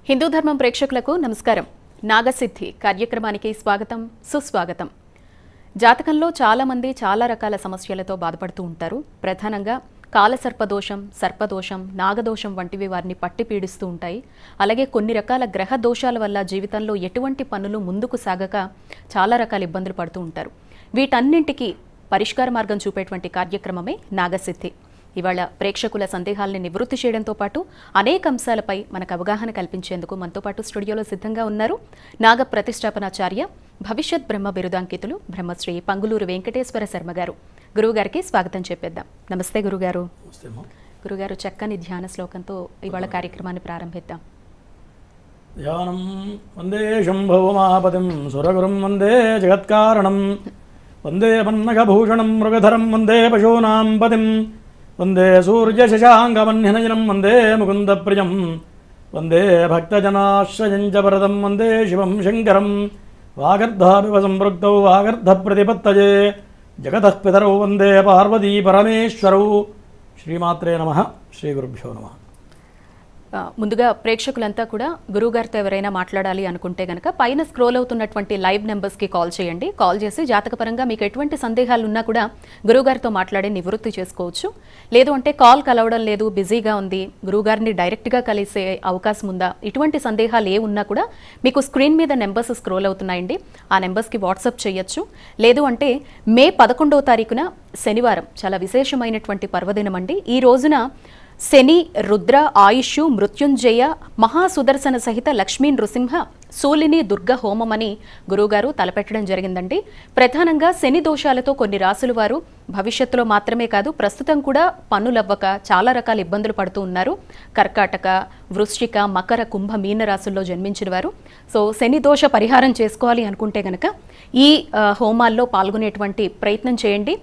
హిందూ ధర్మం ప్రేక్షకులకు నమస్కారం. నాగసిద్ధి కార్యక్రమానికి స్వాగతం, సుస్వాగతం. జాతకంలో చాలా మంది చాలా రకాల సమస్యలతో బాధపడుతూ ఉంటారు. ప్రధానంగా కాలసర్పదోషం, సర్పదోషం, నాగదోషం వంటివి వారిని పట్టి పీడిస్తూ ఉంటాయి. అలాగే కొన్ని రకాల గ్రహ దోషాల వల్ల జీవితంలో ఎటువంటి పనులు ముందుకు సాగక చాలా రకాల ఇబ్బందులు పడుతూ ఉంటారు. వీటన్నింటికి పరిష్కార మార్గం చూపేటువంటి కార్యక్రమమే నాగసిద్ధి. ఇవాళ ప్రేక్షకుల సందేహాలని నివృత్తి చేయడంతో పాటు అనేక అంశాలపై మనకు అవగాహన కల్పించేందుకు మనతో పాటు స్టూడియోలో సిద్ధంగా ఉన్నారు నాగ ప్రతిష్టాపనాచార్య, భవిష్యత్ బ్రహ్మ బిరుదాంకితులు బ్రహ్మశ్రీ పంగులూరు వెంకటేశ్వర శర్మ గారు. గురువుగారికి స్వాగతం చెప్పేద్దాం. నమస్తే గురుగారు. గురుగారు, చక్కని ధ్యాన శ్లోకంతో ఇవాళ కార్యక్రమాన్ని ప్రారంభిద్దాం. ధ్యానం వందే శంభవమాపతిం సురగురుం వందే జగత్కారణం వందే పన్నగభూషణం మృగధరం వందే పశూనాం పతిం వందే సూర్యశశాంగమన్యనయనం వందే ముకుందప్రియం వందే భక్తజనాశ్రయం చ వరదం వందే శివం శంకరం వాగర్ధాభివ సంపృక్తౌ వాగర్ధప్రతిపత్తయే జగతః పితరౌ వందే పార్వతీ పరమేశ్వరౌ. శ్రీమాత్రే నమః. శ్రీ గురుభ్యో నమః. ముందుగా ప్రేక్షకులంతా కూడా గురువుగారితో ఎవరైనా మాట్లాడాలి అనుకుంటే గనక పైన స్క్రోల్ అవుతున్నటువంటి లైవ్ నెంబర్స్కి కాల్ చేయండి. కాల్ చేసి జాతకపరంగా మీకు ఎటువంటి సందేహాలు ఉన్నా కూడా గురువుగారితో మాట్లాడి నివృత్తి చేసుకోవచ్చు. లేదు అంటే కాల్ కలవడం లేదు, బిజీగా ఉంది, గురువుగారిని డైరెక్ట్గా కలిసే అవకాశం ఉందా, ఇటువంటి సందేహాలు ఏ ఉన్నా కూడా మీకు స్క్రీన్ మీద నెంబర్స్ స్క్రోల్ అవుతున్నాయండి. ఆ నెంబర్స్కి వాట్సాప్ చేయొచ్చు. లేదు అంటే మే 11వ తారీఖున శనివారం చాలా విశేషమైనటువంటి పర్వదినం అండి. ఈ రోజున శని, రుద్ర, ఆయుష్, మృత్యుంజయ, మహాసుదర్శన సహిత లక్ష్మీ నృసింహ శూలిని దుర్గ హోమం అని గురువుగారు తలపెట్టడం జరిగిందండి. ప్రధానంగా శని దోషాలతో కొన్ని రాసుల వారు భవిష్యత్తులో మాత్రమే కాదు ప్రస్తుతం కూడా పనులవ్వక చాలా రకాల ఇబ్బందులు పడుతూ ఉన్నారు. కర్కాటక, వృశ్చిక, మకర, కుంభ, మీన రాసుల్లో జన్మించిన వారు సో శని దోష పరిహారం చేసుకోవాలి అనుకుంటే గనక ఈ హోమాల్లో పాల్గొనేటువంటి ప్రయత్నం చేయండి.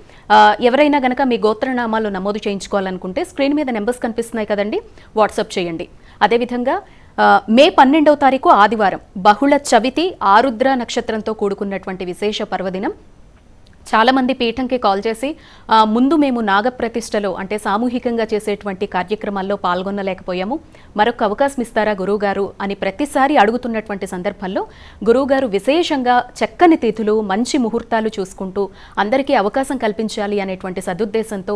ఎవరైనా గనక మీ గోత్రనామాలు నమోదు చేయించుకోవాలనుకుంటే స్క్రీన్ మీద నెంబర్స్ కనిపిస్తున్నాయి కదండి, వాట్సాప్ చేయండి. అదేవిధంగా మే 12వ తారీఖు ఆదివారం బహుళ చవితి, ఆరుద్ర నక్షత్రంతో కూడుకున్నటువంటి విశేష పర్వదినం. చాలామంది పీఠంకి కాల్ చేసి ముందు మేము నాగప్రతిష్టలో అంటే సామూహికంగా చేసేటువంటి కార్యక్రమాల్లో పాల్గొనలేకపోయాము, మరొక అవకాశం ఇస్తారా గురువుగారు అని ప్రతిసారి అడుగుతున్నటువంటి సందర్భంలో గురువుగారు విశేషంగా చక్కని తిథులు, మంచి ముహూర్తాలు చూసుకుంటూ అందరికీ అవకాశం కల్పించాలి అనేటువంటి సదుద్దేశంతో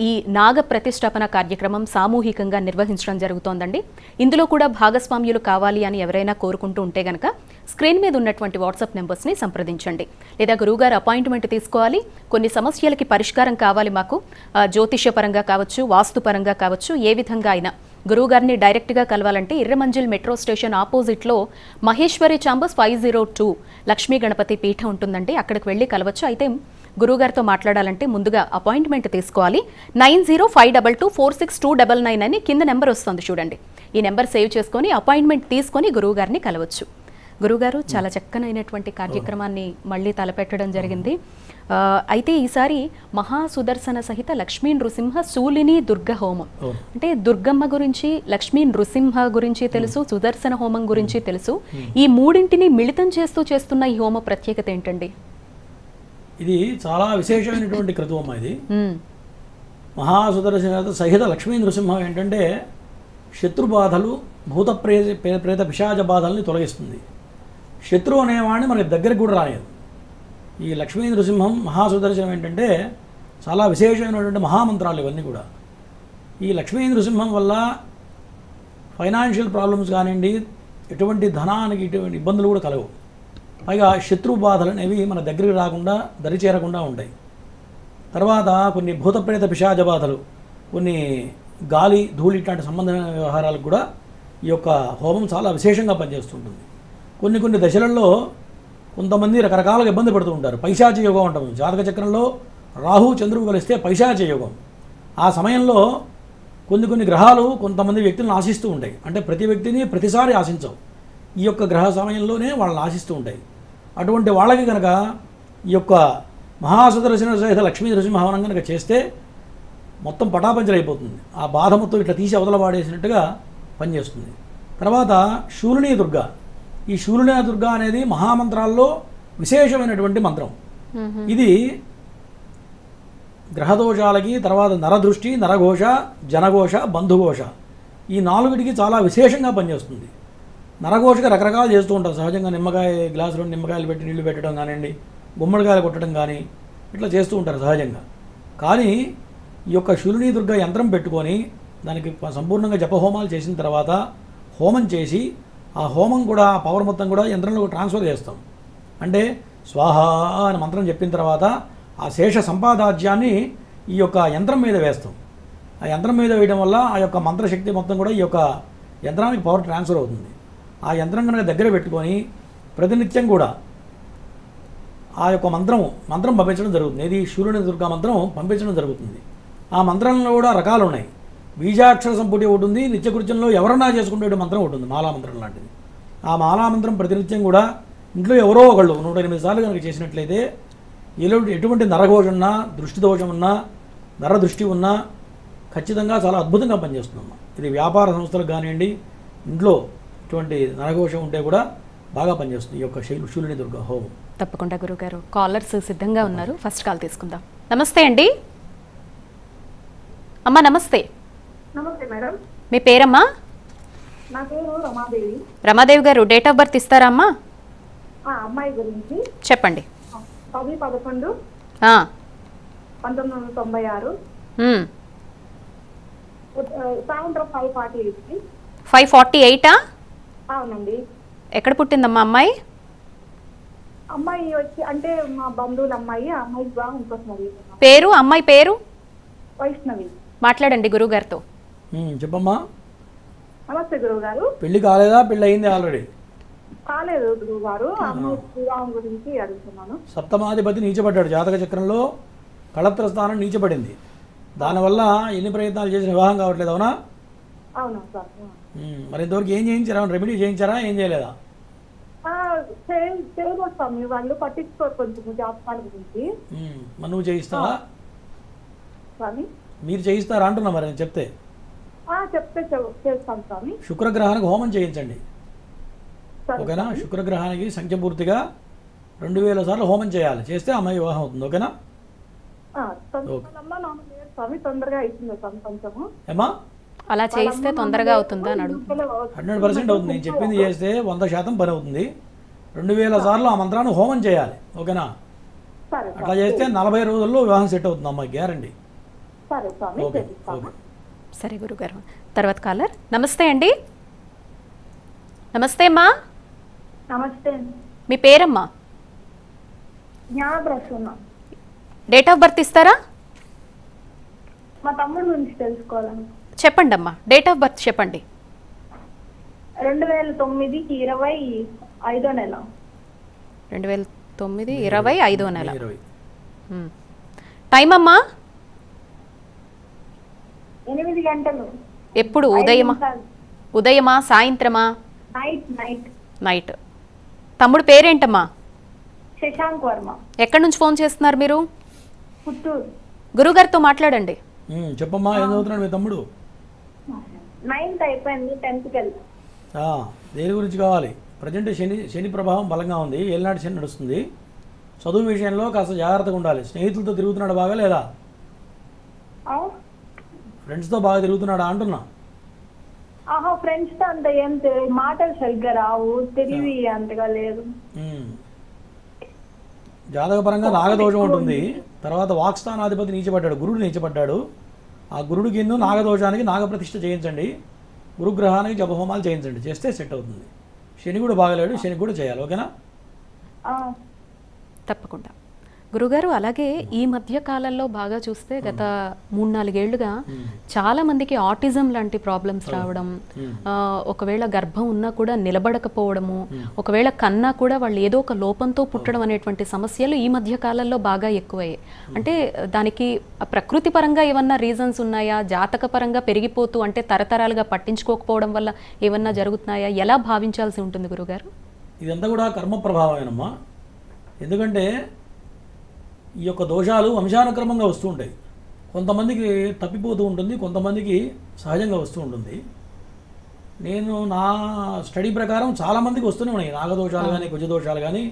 ఈ నాగ ప్రతిష్టాపన కార్యక్రమం సామూహికంగా నిర్వహించడం జరుగుతోందండి. ఇందులో కూడా భాగస్వామ్యులు కావాలి అని ఎవరైనా కోరుకుంటూ ఉంటే గనక స్క్రీన్ మీద ఉన్నటువంటి వాట్సాప్ నెంబర్స్ని సంప్రదించండి. లేదా గురువుగారు అపాయింట్మెంట్ తీసుకోవాలి, కొన్ని సమస్యలకి పరిష్కారం కావాలి మాకు, జ్యోతిష్యపరంగా కావచ్చు, వాస్తుపరంగా కావచ్చు, ఏ విధంగా అయినా గురువుగారిని డైరెక్ట్గా కలవాలంటే ఇర్రమంజిల్ మెట్రో స్టేషన్ ఆపోజిట్లో మహేశ్వరి ఛాంబర్స్ 502 లక్ష్మీ గణపతి పీఠం ఉంటుందండి. అక్కడికి వెళ్ళి కలవచ్చు. అయితే గురువుగారితో మాట్లాడాలంటే ముందుగా అపాయింట్మెంట్ తీసుకోవాలి. 9052246299 అని కింద నెంబర్ వస్తుంది చూడండి. ఈ నెంబర్ సేవ్ చేసుకొని అపాయింట్మెంట్ తీసుకొని గురువుగారిని కలవచ్చు. గురుగారు, చాలా చక్కనైనటువంటి కార్యక్రమాన్ని మళ్ళీ తలపెట్టడం జరిగింది. అయితే ఈసారి మహాసుదర్శన సహిత లక్ష్మీ నృసింహ శూలిని దుర్గ హోమం అంటే దుర్గమ్మ గురించి, లక్ష్మీ నృసింహ గురించి తెలుసు, సుదర్శన హోమం గురించి తెలుసు. ఈ మూడింటిని మిళితం చేస్తూ చేస్తున్న ఈ హోమ ప్రత్యేకత ఏంటండి? ఇది చాలా విశేషమైనటువంటి క్రతువమ్మ. ఇది మహాసుదర్శన సహిత లక్ష్మీ నృసింహం ఏంటంటే శత్రుబాధలు, భూత ప్రేత పిశాచ బాధల్ని తొలగిస్తుంది. శత్రువు అనేవాడిని మనకి దగ్గరికి కూడా రాలేదు. ఈ లక్ష్మీ నృసింహం మహాసుదర్శనం ఏంటంటే చాలా విశేషమైనటువంటి మహామంత్రాలు ఇవన్నీ కూడా. ఈ లక్ష్మీ నృసింహం వల్ల ఫైనాన్షియల్ ప్రాబ్లమ్స్ కానివ్వండి, ఎటువంటి ధనానికి ఇటువంటి ఇబ్బందులు కూడా కలవు. పైగా శత్రు బాధలు అనేవి మన దగ్గరికి రాకుండా, దరిచేరకుండా ఉంటాయి. తర్వాత కొన్ని భూతప్రేత పిశాచ బాధలు, కొన్ని గాలి, ధూళి ఇట్లాంటి సంబంధమైన వ్యవహారాలకు కూడా ఈ యొక్క హోమం చాలా విశేషంగా పనిచేస్తుంటుంది. కొన్ని దశలలో కొంతమంది రకరకాలుగా ఇబ్బంది పడుతూ ఉంటారు. పైశాచ యోగం అంటాము. జాతక చక్రంలో రాహు, చంద్రుడు కలిస్తే పైశాచ యోగం. ఆ సమయంలో కొన్ని గ్రహాలు కొంతమంది వ్యక్తులను ఆశిస్తూ ఉంటాయి. అంటే ప్రతి వ్యక్తిని ప్రతిసారి ఆశించవు, ఈ యొక్క గ్రహ సమయంలోనే వాళ్ళని ఆశిస్తూ ఉంటాయి. అటువంటి వాళ్ళకి కనుక ఈ యొక్క మహాసుదర్శన సహిత లక్ష్మీ నృసింహవనం కనుక చేస్తే మొత్తం పటాపంచలైపోతుంది. ఆ బాధ మొత్తం ఇట్లా తీసి అవతల పాడేసినట్టుగా పనిచేస్తుంది. తర్వాత శూలిని దుర్గ. ఈ శూలిని దుర్గ అనేది మహామంత్రాల్లో విశేషమైనటువంటి మంత్రం. ఇది గ్రహదోషాలకి, తర్వాత నరదృష్టి, నరఘోష, జనఘోష, బంధుఘోష ఈ నాలుగిటికి చాలా విశేషంగా పనిచేస్తుంది. నరఘోషగా రకరకాలు చేస్తూ ఉంటారు సహజంగా. నిమ్మకాయ గ్లాసులో నిమ్మకాయలు పెట్టి నీళ్లు పెట్టడం కానివ్వండి, గుమ్మడికాయలు కొట్టడం కానీ ఇట్లా చేస్తూ ఉంటారు సహజంగా. కానీ ఈ యొక్క శూలిని దుర్గ యంత్రం పెట్టుకొని దానికి సంపూర్ణంగా జపహోమాలు చేసిన తర్వాత హోమం చేసి ఆ హోమం కూడా ఆ పవర్ మొత్తం కూడా యంత్రంలో ట్రాన్స్ఫర్ చేస్తాం. అంటే స్వాహ అని మంత్రం చెప్పిన తర్వాత ఆ శేష సంపాదాజ్యాన్ని ఈ యొక్క యంత్రం మీద వేస్తాం. ఆ యంత్రం మీద వేయడం వల్ల ఆ యొక్క మంత్రశక్తి మొత్తం కూడా ఈ యొక్క యంత్రానికి పవర్ ట్రాన్స్ఫర్ అవుతుంది. ఆ యంత్రం కనుక దగ్గర పెట్టుకొని ప్రతినిత్యం కూడా ఆ యొక్క మంత్రం పంపించడం జరుగుతుంది. ఇది శూలిని దుర్గా మంత్రం పంపించడం జరుగుతుంది. ఆ మంత్రంలో కూడా రకాలు ఉన్నాయి. బీజాక్షర సంపుటి ఒకటి ఉంది, నిత్యకృత్యంలో ఎవరన్నా చేసుకునే మంత్రం ఒకటి ఉంది, మాలామంత్రం లాంటిది. ఆ మాలామంత్రం ప్రతినిత్యం కూడా ఇంట్లో ఎవరో ఒకళ్ళు 108 సార్లు కనుక చేసినట్లయితే ఎటువంటి నరఘోష ఉన్నా, దృష్టి దోషం ఉన్నా, నరదృష్టి ఉన్నా ఖచ్చితంగా చాలా అద్భుతంగా పనిచేస్తుందమ్మా. ఇది వ్యాపార సంస్థలకు కానివ్వండి, ఇంట్లో ఇటువంటి నరఘోషం ఉంటే కూడా బాగా పనిచేస్తుంది ఈ యొక్క శూలిని దుర్గా హోమం. తప్పకుండా గురుగారు. కాలర్స్ సిద్ధంగా ఉన్నారు, ఫస్ట్ కాల్ తీసుకుందాం. నమస్తే అండి. అమ్మా నమస్తే. నమస్తే మేడం. మీ పేరమ్మా? నా పేరు రమాదేవి. రమాదేవి గారు, డేట్ ఆఫ్ బర్త్ ఇస్తారా అమ్మా? అమ్మాయి గురించి చెప్పండి. 10/11/1996 సాయంత్రం 5:48. 5:48? అవునండి. ఎక్కడ పుట్టిందమ్మా అమ్మాయి? అమ్మాయి వచ్చి అంటే మా బంధువుల అమ్మాయి. ఆ అమ్మాయి వివాహం కోసం అడుగుతున్నాం. పేరు? అమ్మాయి పేరు? వైష్ణవి. మాట్లాడండి గురువు గారితో. చెప్పమ్మా. నమస్తే గురువు గారు. పెళ్లి కాలేదా? పెళ్ళి అయింది ఆల్రెడీ? కాలేదు గురువు గారు. అమ్మాయి వివాహం గురించి అడుగుతున్నాను. సప్తమాధిపతి నీచపడ్డాడు జాతక చక్రంలో, కళత్ర స్థానం నీచపడింది. దానివల్ల ఎన్ని ప్రయత్నాలు చేసిన వివాహం కావట్లేదు, అవునా? అవునా సార్. మరి ఇంతవరకు ఏం చేయించారా? రెమెడీ చేయించారా? ఏం చేయలేదా? చేయబోస్తాం. వాళ్ళు పట్టించుకోరు కొంచెం జాతకాల గురించి. మరి నువ్వు చేయిస్తావా? స్వామి మీరు చేయిస్తారా అంటున్నా. మరి నేను చెప్తే చెప్తే చేస్తాం స్వామి. శుక్రగ్రహానికి హోమం చేయించండి, ఓకేనా? శుక్రగ్రహానికి సంఖ్యపూర్తిగా 2000 సార్లు హోమం చేయాలి. చేస్తే అమ్మాయి వివాహం అవుతుంది, ఓకేనా? స్వామి తొందరగా అవుతుంది స్వామి కొంచెము. ఏమా అలా చేస్తే తొందరగా అవుతుందా అని అడుగు. 100% అవుతుంది. నేను చెప్పింది చేస్తే 100% పని అవుతుంది. 2000 సార్లు ఆ మంత్రాన్ని హోమం చేయాలి, ఓకేనా? అట్లా చేస్తే 40 రోజుల్లో వివాహం సెట్ అవుతుంది అమ్మాయి, గ్యారంటీ. Okay okay. సరే గురుగారు. తర్వాత కాలర్. నమస్తే అండి. నమస్తే అమ్మా. నమస్తే. మీ పేరమ్మా? జ్ఞానప్రసన్న. డేట్ ఆఫ్ బర్త్ ఇస్తారా? మా తమ్ముడు గురించి తెలుసుకోవాలని. చెప్పండి అమ్మా, డేట్ ఆఫ్ బర్త్ చెప్పండి. 2009 25వ నెల. 2009 25వ నెల. టైం అమ్మా? 8 గంటలు. ఎప్పుడు? ఉదయమా సాయంత్రమా? నైట్. తమ్ముడు పేరేంటమ్మా? శశాంక్ వర్మ. ఎక్కడి నుంచి ఫోన్ చేస్తున్నారు మీరు? పుత్తూరు. గురుగారితో మాట్లాడండి. చెప్పమ్మా, ఏం చదువుతున్నాడు మీ తమ్ముడు? 9th అయిపోయింది, 10th వెళ్తా. దేని గురించి కావాలి? ప్రజెంట్ శని ప్రభావం బలంగా ఉంది, ఏలినాటి శని నడుస్తుంది. చదువు విషయంలో కాస్త జాగ్రత్తగా ఉండాలి. స్నేహితులతో తిరుగుతున్నాడు బాగా లేదా? ఫ్రెండ్స్తో బాగా తిరుగుతున్నాడా అంటున్నా. ఫ్రెండ్స్ తో అంత ఏం మాటలు సరిగ్గా రావు, తెలివి అంతగా లేదు. జాతకపరంగా నాగదోషం ఉంటుంది. తర్వాత వాక్స్థానాధిపతి నీచపడ్డాడు, గురుడు నీచపడ్డాడు. ఆ గురుడికి ఎన్నో నాగదోషానికి నాగప్రతిష్ఠ చేయించండి, గురుగ్రహానికి జపహోమాలు చేయించండి. చేస్తే సెట్ అవుతుంది. శని కూడా బాగలేడు, శని కూడా చేయాలి, ఓకేనా? తప్పకుండా గురుగారు. అలాగే ఈ మధ్య కాలంలో బాగా చూస్తే గత 3-4 ఏళ్లుగా చాలా మందికి ఆటిజం లాంటి ప్రాబ్లమ్స్ రావడం, ఒకవేళ గర్భం ఉన్నా కూడా నిలబడకపోవడము, ఒకవేళ కన్నా కూడా వాళ్ళు ఏదో ఒక లోపంతో పుట్టడం అనేటువంటి సమస్యలు ఈ మధ్య కాలంలో బాగా ఎక్కువయ్యాయి. అంటే దానికి ప్రకృతి పరంగా ఏమన్నా రీజన్స్ ఉన్నాయా? జాతక పరంగా పెరిగిపోతూ అంటే తరతరాలుగా పట్టించుకోకపోవడం వల్ల ఏమన్నా జరుగుతున్నాయా? ఎలా భావించాల్సి ఉంటుంది గురుగారు? ఇదంతా కూడా కర్మ ప్రభావమేనమ్మా. ఎందుకంటే ఈ యొక్క దోషాలు వంశానుక్రమంగా వస్తూ ఉంటాయి. కొంతమందికి తప్పిపోతూ ఉంటుంది, కొంతమందికి సహజంగా వస్తూ ఉంటుంది. నేను నా స్టడీ ప్రకారం చాలామందికి వస్తూనే ఉన్నాయి నాగదోషాలు కానీ కుజదోషాలు కానీ.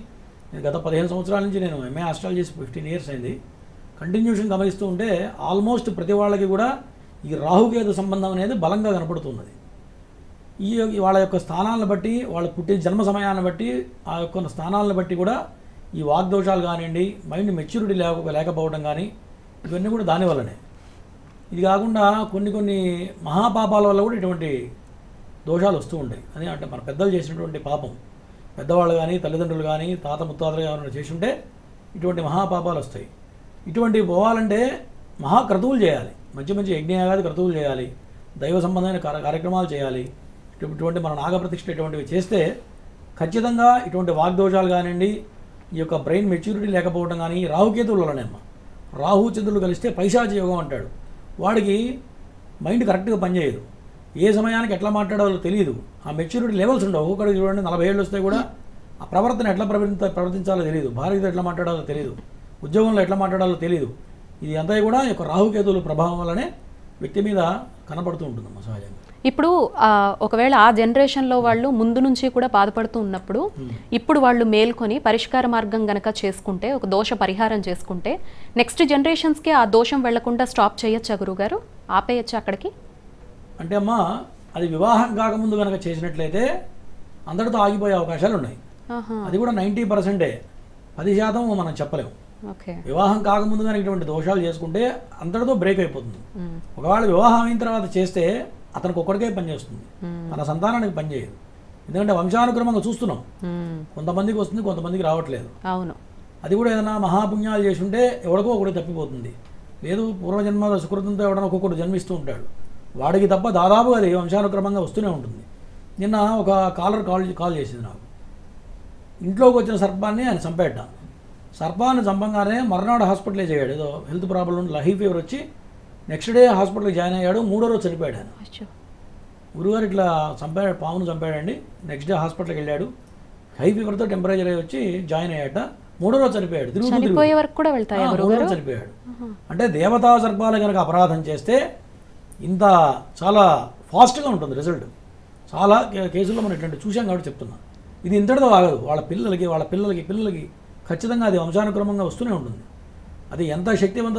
నేను గత 15 సంవత్సరాల నుంచి నేను ఎంఏ ఆస్ట్రాలజీ 15 ఇయర్స్ అయింది. కంటిన్యూషన్ గమనిస్తూ ఉంటే ఆల్మోస్ట్ ప్రతి వాళ్ళకి కూడా ఈ రాహుకేతు సంబంధం అనేది బలంగా కనపడుతున్నది. ఈ వాళ్ళ యొక్క స్థానాలను బట్టి, వాళ్ళ పుట్టిన జన్మ సమయాన్ని బట్టి, ఆ యొక్క స్థానాలను బట్టి కూడా ఈ వాగ్దోషాలు కానివ్వండి, మైండ్ మెచ్యూరిటీ లేకపోవడం కానీ, ఇవన్నీ కూడా దానివల్లనే. ఇది కాకుండా కొన్ని మహాపాపాల వల్ల కూడా ఇటువంటి దోషాలు వస్తూ ఉంటాయి. అని అంటే మన పెద్దలు చేసినటువంటి పాపం, పెద్దవాళ్ళు కానీ, తల్లిదండ్రులు కానీ, తాత ముత్తాతలు ఏమైనా చేసుంటే ఇటువంటి మహాపాపాలు వస్తాయి. ఇటువంటివి పోవాలంటే మహాక్రతువులు చేయాలి, మంచి యజ్ఞయాగాది క్రతువులు చేయాలి, దైవ సంబంధమైన కార్యక్రమాలు చేయాలి. ఇటువంటి మన నాగప్రతిష్ఠ ఇటువంటివి చేస్తే ఖచ్చితంగా ఇటువంటి వాగ్దోషాలు కానివ్వండి, ఈ యొక్క బ్రెయిన్ మెచ్యూరిటీ లేకపోవడం కానీ, రాహుకేతువుల వల్లనే అమ్మ. రాహు చంద్రులు కలిస్తే పైశాచ యోగం అంటాడు. వాడికి మైండ్ కరెక్ట్గా పనిచేయదు, ఏ సమయానికి ఎట్లా మాట్లాడాలో తెలియదు, ఆ మెచ్యూరిటీ లెవెల్స్ ఉండవు. ఒక్కొక్కడికి చూడండి 40 ఏళ్ళు వస్తే కూడా ఆ ప్రవర్తన ఎట్లా ప్రవర్తించాలో తెలియదు, భార్యతో ఎట్లా మాట్లాడాలో తెలియదు, ఉద్యోగంలో ఎట్లా మాట్లాడాలో తెలియదు. ఇది అంతా కూడా ఈ యొక్క రాహుకేతువుల ప్రభావం వల్లనే వ్యక్తి మీద కనపడుతూ ఉంటుందమ్మా సహజంగా. ఇప్పుడు ఒకవేళ ఆ జనరేషన్లో వాళ్ళు ముందు నుంచి కూడా బాధపడుతూ ఉన్నప్పుడు ఇప్పుడు వాళ్ళు మేల్కొని పరిష్కార మార్గం గనక చేసుకుంటే, ఒక దోష పరిహారం చేసుకుంటే నెక్స్ట్ జనరేషన్స్కి ఆ దోషం వెళ్లకుండా స్టాప్ చేయొచ్చా గురుగారు? ఆపేయచ్చా అక్కడికి? అంటే అమ్మా అది వివాహం కాకముందు కనుక చేసినట్లయితే అందరితో ఆగిపోయే అవకాశాలు ఉన్నాయి. అది కూడా 90%, 10% మనం చెప్పలేము. వివాహం కాకముందు కానీ ఇటువంటి దోషాలు చేసుకుంటే అంతటితో బ్రేక్ అయిపోతుంది. ఒకవేళ వివాహం అయిన తర్వాత చేస్తే అతనికి ఒక్కడికే పనిచేస్తుంది, మన సంతానానికి పనిచేయదు. ఎందుకంటే వంశానుక్రమంగా చూస్తున్నాం, కొంతమందికి వస్తుంది, కొంతమందికి రావట్లేదు. అవును, అది కూడా ఏదైనా మహాపుణ్యాలు చేసి ఉంటే ఎవరికో ఒకటి తప్పిపోతుంది. లేదు పూర్వజన్మ సుకృతంతో ఎవడన్నా ఒక్కొక్కటి జన్మిస్తూ ఉంటాడు, వాడికి తప్ప దాదాపు అది వంశానుక్రమంగా వస్తూనే ఉంటుంది. నిన్న ఒక కాల్ చేసింది నాకు. ఇంట్లోకి వచ్చిన సర్పాన్ని ఆయన చంపేట. సర్పాన్ని చంపంగానే మర్నాడు హాస్పిటలైజ్ అయ్యాడు, ఏదో హెల్త్ ప్రాబ్లం, హై ఫీవర్ వచ్చి నెక్స్ట్ డే హాస్పిటల్కి జాయిన్ అయ్యాడు. 3వ రోజు చనిపోయాడు ఆయన. గురుగారు ఇట్లా చంపాడు, పామును చంపాడండి. నెక్స్ట్ డే హాస్పిటల్కి వెళ్ళాడు, హై ఫీవర్తో టెంపరేచర్ వచ్చి జాయిన్ అయ్యాట. 3వ రోజు చనిపోయాడు. చనిపోయే వరకు కూడా వెళ్తాయి. 3వ రోజు చనిపోయాడు. అంటే దేవతా సర్పాలు కనుక అపరాధం చేస్తే ఇంత చాలా ఫాస్ట్గా ఉంటుంది రిజల్ట్. చాలా కేసుల్లో మనం ఇట్లాంటి చూసాం కాబట్టి చెప్తున్నా. ఇది ఇంతటితో ఆగదు, వాళ్ళ పిల్లలకి ఖచ్చితంగా అది వంశానుక్రమంగా వస్తూనే ఉంటుంది. అది ఎంత శక్తివంత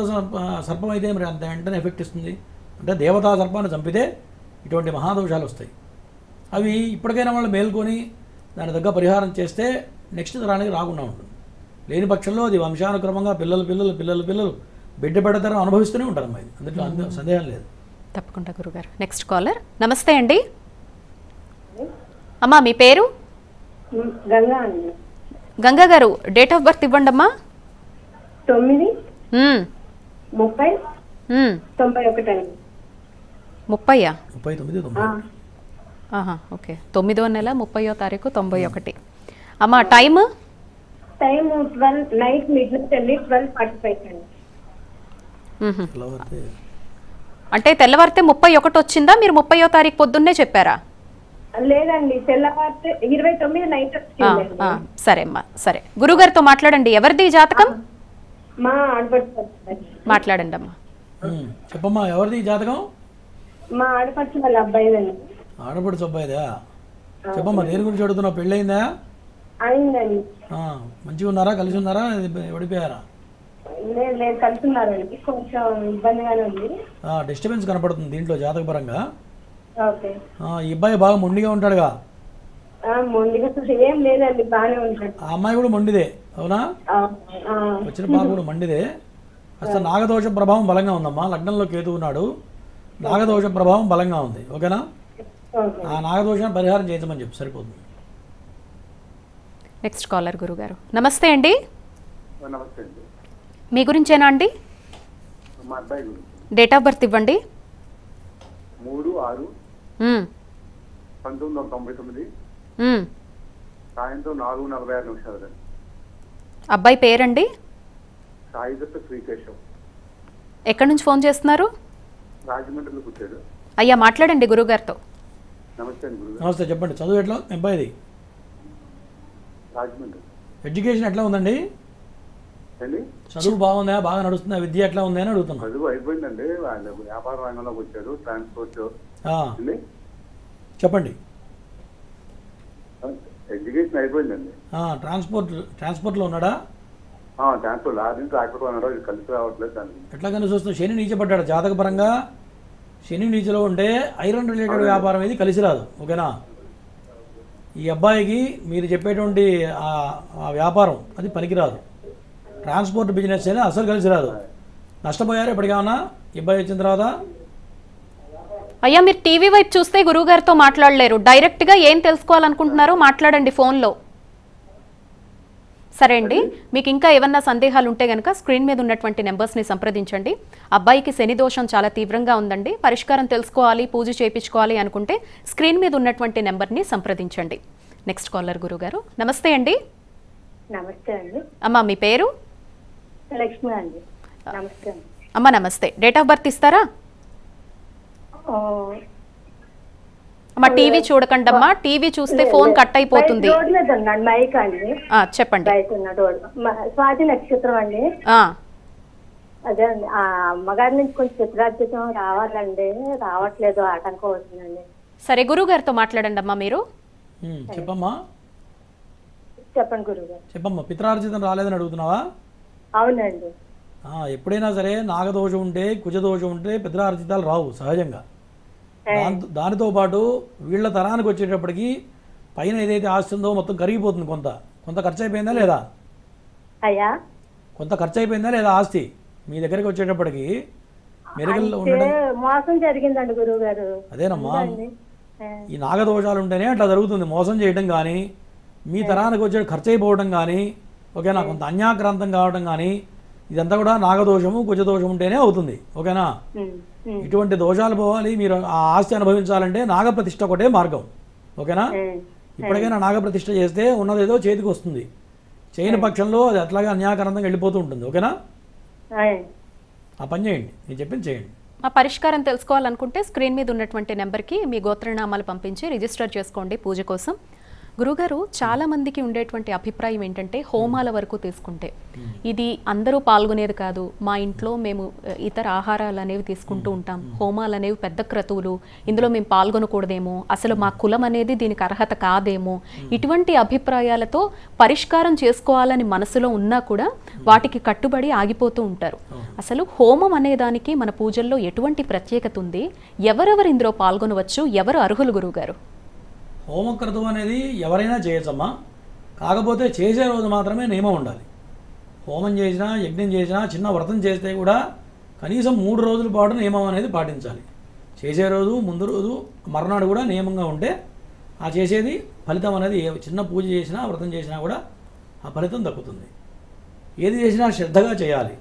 సర్పం అయితే మరి అంత వెంటనే ఎఫెక్ట్ ఇస్తుంది. అంటే దేవతా సర్పాన్ని చంపితే ఇటువంటి మహాదోషాలు వస్తాయి. అవి ఇప్పటికైనా వాళ్ళు మేల్కొని దాని దగ్గర పరిహారం చేస్తే నెక్స్ట్ తరానికి రాకుండా ఉంటుంది. లేని పక్షంలో అది వంశానుక్రమంగా పిల్లలు బిడ్డ పెడతారో అనుభవిస్తూనే ఉంటారు అమ్మాయి. అందులో సందేహం లేదు. తప్పకుండా గురుగారు. Next caller. నమస్తే అండి అమ్మా, మీ పేరు? గంగా గారు, డేట్ ఆఫ్ బర్త్ ఇవ్వండి అమ్మా. 9/30/91. ఓకే, 9వ నెల 30వ తారీఖు 91. అమ్మా టైమ్? 12 నైట్ మిడ్నైట్ వెళ్ళి 12:45. అంటే తెల్లవారితే 31 వచ్చిందా? మీరు 30వ తారీఖు పొద్దున్నే చెప్పారా? లేదండి, తెల్లవారితే 29 నైట్ వచ్చింది. సరే అమ్మా, సరే. గురుగారితో మాట్లాడండి. ఎవరిది జాతకం? మా ఆడపడుచు. మాట్లాడండి అమ్మా. చెప్పమ్మా, ఎవరిది జాతకం? మా ఆడపడుచు వాళ్ళ అబ్బాయిదండి. ఆడపడుచు అబ్బాయిదా? చెప్పమ్మా, దేని గురించి అడుగుతున్నావు? పెళ్ళయిందా? అయిందండి. మంచిగా ఉన్నారా? కలిసి ఉన్నారా? ఓడిపోయారా? లేదు, కలిసి ఉన్నారండి. కొంచెం ఇబ్బందిగానే ఉంది. డిస్టర్బెన్స్ కనపడుతుంది దీంట్లో జాతకపరంగా. ఈ అబ్బాయి బాగా మొండిగా ఉంటాడుగా? మొండిగా ఏం లేదండి, బాగానే ఉంటాడు. ఆ అమ్మాయి కూడా మొండిదే, అవునా? వచ్చిన పాప కూడా మొండిదే. అసలు నాగదోష ప్రభావం బలంగా ఉందమ్మా. లగ్నంలో కేతు ఉన్నాడు, నాగదోష ప్రభావం బలంగా ఉంది. ఓకేనా? ఆ నాగదోషాన్ని పరిహారం చేయించమని చెప్పి సరిపోతుంది. నెక్స్ట్ కాలర్ గురుగారు. నమస్తే అండి. నమస్తే అండి. మీ గురించేనా అండి? మా అబ్బాయి గురించి. డేట్ ఆఫ్ బర్త్ ఇవ్వండి. 3/6/1999 సాయంత్రం 4:46. అబ్బాయి పేరండి? సాయిదత్త శ్రీకేశవ్. ఎక్కడి నుంచి ఫోన్ చేస్తున్నారు? రాజమండ్రిలో కూర్చాడు. అయ్యా మాట్లాడండి గురుగారితో. నమస్తే అండి గురుగారు. నమస్తే, చెప్పండి. చదువు ఎట్లా అబ్బాయిది? రాజమండ్రి. ఎడ్యుకేషన్ ఎట్లా ఉందండి? చదువు బాగుందా? బాగా నడుస్తుందా? విద్య ఎట్లా ఉంది అని అడుగుతున్నా. చదువు అయిపోయిందండి, వ్యాపార రంగంలోకి వచ్చాడు. ట్రాన్స్పోర్ట్. చెప్పండి. ఎడ్యుకేషన్ అయిపోయిందండి. ట్రాన్స్పోర్ట్లో ఉన్నాడా? ట్రాన్స్పోర్ట్ లారీ ట్రాక్టర్ అన్నాడు, కలిసి రావట్లేదు. దానికి ఎట్లా కలిసి వస్తుంది? శని నీచపడ్డాడు జాతకపరంగా. శని నీచలో ఉంటే ఐరన్ రిలేటెడ్ వ్యాపారం ఇది కలిసి రాదు. ఓకేనా? ఈ అబ్బాయికి మీరు చెప్పేటువంటి ఆ వ్యాపారం అది పనికిరాదు. ట్రాన్స్పోర్ట్ బిజినెస్ అయినా అసలు కలిసి రాదు. నష్టపోయారు ఎప్పటికేమన్నా ఈ అబ్బాయి వచ్చిన తర్వాత? అయ్యా మీరు టీవీ వైపు చూస్తే గురువుగారితో మాట్లాడలేరు. డైరెక్ట్గా ఏం తెలుసుకోవాలనుకుంటున్నారో మాట్లాడండి ఫోన్లో. సరే అండి, మీకు ఇంకా ఏమన్నా సందేహాలు ఉంటే కనుక స్క్రీన్ మీద ఉన్నటువంటి నెంబర్స్ని సంప్రదించండి. అబ్బాయికి శని దోషం చాలా తీవ్రంగా ఉందండి. పరిష్కారం తెలుసుకోవాలి, పూజ చేయించుకోవాలి అనుకుంటే స్క్రీన్ మీద ఉన్నటువంటి నెంబర్ని సంప్రదించండి. నెక్స్ట్ కాలర్ గురుగారు. నమస్తే అండి. నమస్తే అండి. అమ్మా మీ పేరు? లక్ష్మి అండి. నమస్తే అండి. అమ్మ నమస్తే. డేట్ ఆఫ్ బర్త్ ఇస్తారా? అమ్మ టీవీ చూడకండి అమ్మా, టీవీ చూస్తే ఫోన్ కట్ అయిపోతుంది. రోడ్ మీద ఉన్నాను, మైక్ అండి. చెప్పండి. బయట ఉన్న రోడ్. స్వాతి నక్షత్రం అండి. అదే అండి, ఆ అమ్మగారి నుంచి కొంచెం చిత్రార్జితం రావాలండి, రావట్లేదు, ఆటంకం అవుతుందండి. సరే గురువు గారితో మాట్లాడండి అమ్మా మీరు. చెప్పమ్మా. చెప్పండి గురుగారు. చెప్పమ్మా. పిత్రార్జితం రాలేదని అడుగుతున్నావా? అవునండి. ఎప్పుడైనా సరే నాగదోషం ఉంటే, కుజదోషం ఉంటే పిత్రార్జితాలు రావు సహజంగా. దానితో పాటు వీళ్ళ తరానికి వచ్చేటప్పటికి పైన ఏదైతే ఆస్తి ఉందో మొత్తం కరిగిపోతుంది. కొంత ఖర్చు అయిపోయిందా లేదా? అయ్యా కొంత ఖర్చు అయిపోయిందా లేదా? ఆస్తి మీ దగ్గరికి వచ్చేటప్పటికి మెరుగుల్లో ఉండడం మోసం జరిగిందండి గురువు గారు. అదేనమ్మా, ఈ నాగదోషాలు ఉంటేనే అట్లా జరుగుతుంది. మోసం చేయడం కానీ, మీ తరానికి వచ్చే ఖర్చు అయిపోవడం కానీ, ఓకేనా, కొంత అన్యాక్రాంతం కావడం కానీ, ఇదంతా కూడా నాగదోషము కుజదోషం ఉంటేనే అవుతుంది. ఓకేనా? ఇటువంటి దోషాలు పోవాలి, మీరు ఆ ఆస్తి అనుభవించాలంటే నాగప్రతిష్ఠ ఒకటే మార్గం. ఓకేనా? ఇప్పటికైనా నాగప్రతిష్ఠ చేస్తే ఉన్నదేదో చేతికి వస్తుంది. చేయని పక్షంలో అది అట్లాగే అన్యాకరంగా వెళ్ళిపోతూ ఉంటుంది. ఓకేనా? ఆ పని చేయండి, నేను చెప్పింది చేయండి. ఆ పరిష్కారం తెలుసుకోవాలనుకుంటే స్క్రీన్ మీద ఉన్నటువంటి నెంబర్కి మీ గోత్రనామాలు పంపించి రిజిస్టర్ చేసుకోండి పూజ కోసం. గురుగారు, చాలా మందికి ఉండేటువంటి అభిప్రాయం ఏంటంటే హోమాల వరకు తీసుకుంటే ఇది అందరూ పాల్గొనేది కాదు, మా ఇంట్లో మేము ఇతర ఆహారాలు అనేవి తీసుకుంటూ ఉంటాం, హోమాలు అనేవి పెద్ద క్రతువులు, ఇందులో మేము పాల్గొనకూడదేమో, అసలు మా కులం అనేది దీనికి అర్హత కాదేమో, ఇటువంటి అభిప్రాయాలతో పరిష్కారం చేసుకోవాలని మనసులో ఉన్నా కూడా వాటికి కట్టుబడి ఆగిపోతూ ఉంటారు. అసలు హోమం అనే దానికి మన పూజల్లో ఎటువంటి ప్రత్యేకత ఉంది? ఎవరెవరు ఇందులో పాల్గొనవచ్చు? ఎవరు అర్హులు గురువుగారు? హోమక్రతువు అనేది ఎవరైనా చేయొచ్చమ్మా, కాకపోతే చేసే రోజు మాత్రమే నియమం ఉండాలి. హోమం చేసినా, యజ్ఞం చేసినా, చిన్న వ్రతం చేస్తే కూడా కనీసం 3 రోజుల పాటు నియమం అనేది పాటించాలి. చేసే రోజు, ముందు రోజు, మర్నాడు కూడా నియమంగా ఉంటే ఆ చేసేది ఫలితం అనేది, చిన్న పూజ చేసినా, వ్రతం చేసినా కూడా ఆ ఫలితం దక్కుతుంది. ఏది చేసినా శ్రద్ధగా చేయాలి.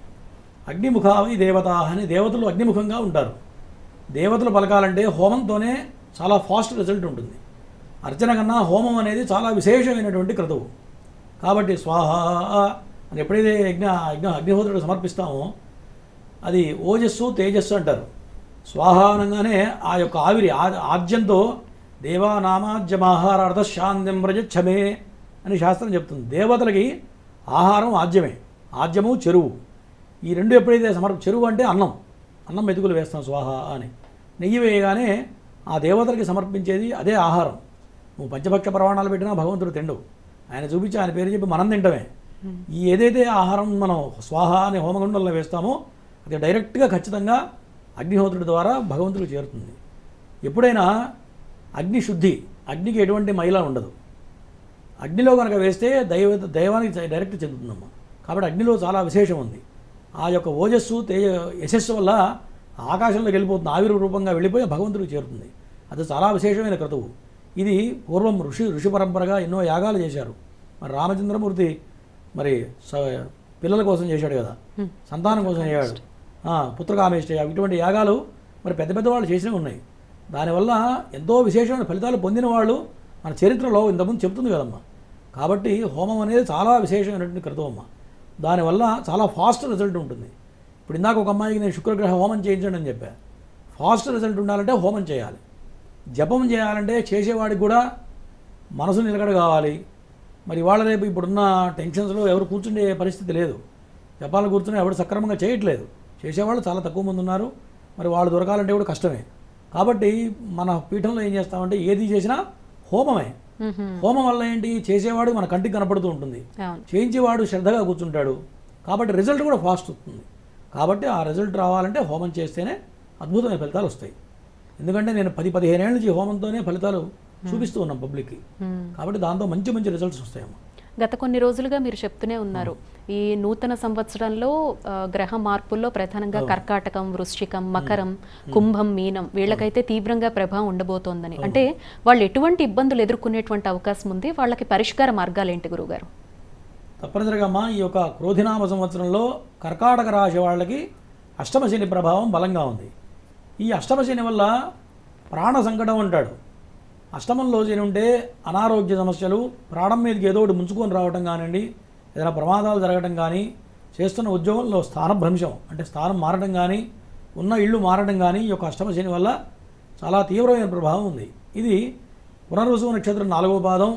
అగ్నిముఖావి దేవతా అని దేవతలు అగ్నిముఖంగా ఉంటారు. దేవతలు పలకాలంటే హోమంతోనే చాలా ఫాస్ట్ రిజల్ట్ ఉంటుంది. అర్చన కన్నా హోమం అనేది చాలా విశేషమైనటువంటి క్రతువు. కాబట్టి స్వాహ అని ఎప్పుడైతే అగ్నిహోత్రుడు సమర్పిస్తామో అది ఓజస్సు తేజస్సు అంటారు. స్వాహ అనగానే ఆ యొక్క ఆవిరి ఆజ్యంతో దేవానామాజ్యమాహారార్థ శాంతిం వ్రజచ్చమే అని శాస్త్రం చెప్తుంది. దేవతలకి ఆహారం ఆజ్యమే. ఆజ్యము చెరువు, ఈ రెండు ఎప్పుడైతే చెరువు అంటే అన్నం మెతుకులు వేస్తాం స్వాహ అని. నెయ్యి వేయగానే ఆ దేవతలకి సమర్పించేది అదే ఆహారం. నువ్వు పంచభక్ష ప్రమాణాలు పెట్టినా భగవంతుడు తిండు. ఆయన చూపించి ఆయన పేరు చెప్పి మనం తింటమే. ఈ ఏదైతే ఆహారం మనం స్వాహ అనే హోమగుండంలో వేస్తామో అది డైరెక్ట్గా ఖచ్చితంగా అగ్నిహోత్రుడి ద్వారా భగవంతుడికి చేరుతుంది. ఎప్పుడైనా అగ్ని శుద్ధి, అగ్నికి ఎటువంటి మైల ఉండదు. అగ్నిలో కనుక వేస్తే దైవానికి డైరెక్ట్ చెందుతుందమ్మా. కాబట్టి అగ్నిలో చాలా విశేషం ఉంది. ఆ యొక్క ఓజస్సు యశస్సు వల్ల ఆకాశంలోకి వెళ్ళిపోతుంది, ఆవిరి రూపంగా వెళ్ళిపోయి భగవంతుడికి చేరుతుంది. అది చాలా విశేషమైన క్రతువు. ఇది పూర్వం ఋషి పరంపరగా ఎన్నో యాగాలు చేశారు. మరి రామచంద్రమూర్తి మరి పిల్లల కోసం చేశాడు కదా, సంతానం కోసం చేశాడు, పుత్రకామేష్ట యాగం, ఇటువంటి యాగాలు మరి పెద్ద వాళ్ళు చేసినవి ఉన్నాయి. దానివల్ల ఎంతో విశేషమైన ఫలితాలు పొందిన వాళ్ళు మన చరిత్రలో ఇంతకుముందు చెప్తుంది కదమ్మా. కాబట్టి హోమం అనేది చాలా విశేషమైనటువంటి క్రతువమ్మ. దానివల్ల చాలా ఫాస్ట్ రిజల్ట్ ఉంటుంది. ఇప్పుడు ఇందాక ఒక అమ్మాయికి నేను శుక్రగ్రహ హోమం చేయించండి అని చెప్పా. ఫాస్ట్ రిజల్ట్ ఉండాలంటే హోమం చేయాలి. జపం చేయాలంటే చేసేవాడికి కూడా మనసు నిలకడ కావాలి. మరి వాళ్ళ రేపు ఇప్పుడున్న టెన్షన్స్లో ఎవరు కూర్చునే పరిస్థితి లేదు. జపాలు కూర్చుని ఎవరు సక్రమంగా చేయట్లేదు. చేసేవాళ్ళు చాలా తక్కువ మంది ఉన్నారు. మరి వాళ్ళు దొరకాలంటే కూడా కష్టమే. కాబట్టి మన పీఠంలో ఏం చేస్తామంటే ఏది చేసినా హోమమే. హోమం వల్ల ఏంటి, చేసేవాడు మన కంటికి కనపడుతూ ఉంటుంది, చేయించేవాడు శ్రద్ధగా కూర్చుంటాడు. కాబట్టి రిజల్ట్ కూడా ఫాస్ట్ వస్తుంది. కాబట్టి ఆ రిజల్ట్ రావాలంటే హోమం చేస్తేనే అద్భుతమైన ఫలితాలు వస్తాయి. ఎందుకంటే నేను 10-15 ఏళ్ళ నుంచి ఈ హోమంతోనే ఫలితాలు చూపిస్తూ ఉన్నాం పబ్లిక్కి. కాబట్టి దాంతో మంచి మంచి రిజల్ట్స్ వస్తాయమ్మా. గత కొన్ని రోజులుగా మీరు చెప్తూనే ఉన్నారు ఈ నూతన సంవత్సరంలో గ్రహ మార్పుల్లో ప్రధానంగా కర్కాటకం, వృశ్చికం, మకరం, కుంభం, మీనం వీళ్ళకైతే తీవ్రంగా ప్రభావం ఉండబోతోందని. అంటే వాళ్ళు ఎటువంటి ఇబ్బందులు ఎదుర్కొనేటువంటి అవకాశం ఉంది, వాళ్ళకి పరిష్కార మార్గాలు ఏంటి గురువుగారు? తప్పనిసరిగా అమ్మా, ఈ యొక్క క్రోధినామ సంవత్సరంలో కర్కాటక రాశి వాళ్ళకి అష్టమ శని ప్రభావం బలంగా ఉంది. ఈ అష్టమ శని వల్ల ప్రాణ సంకటం అంటాడు. అష్టమంలో శని ఉంటే అనారోగ్య సమస్యలు, ప్రాణం మీదకి ఏదో ఒకటి ముంచుకొని రావటం కానివ్వండి, ఏదైనా ప్రమాదాలు జరగటం కానీ, చేస్తున్న ఉద్యోగంలో స్థానభ్రంశం అంటే స్థానం మారడం కానీ, ఉన్న ఇళ్ళు మారడం కానీ ఈ యొక్క అష్టమ శని వల్ల చాలా తీవ్రమైన ప్రభావం ఉంది. ఇది పునర్వసు నక్షత్రం 4వ పాదం,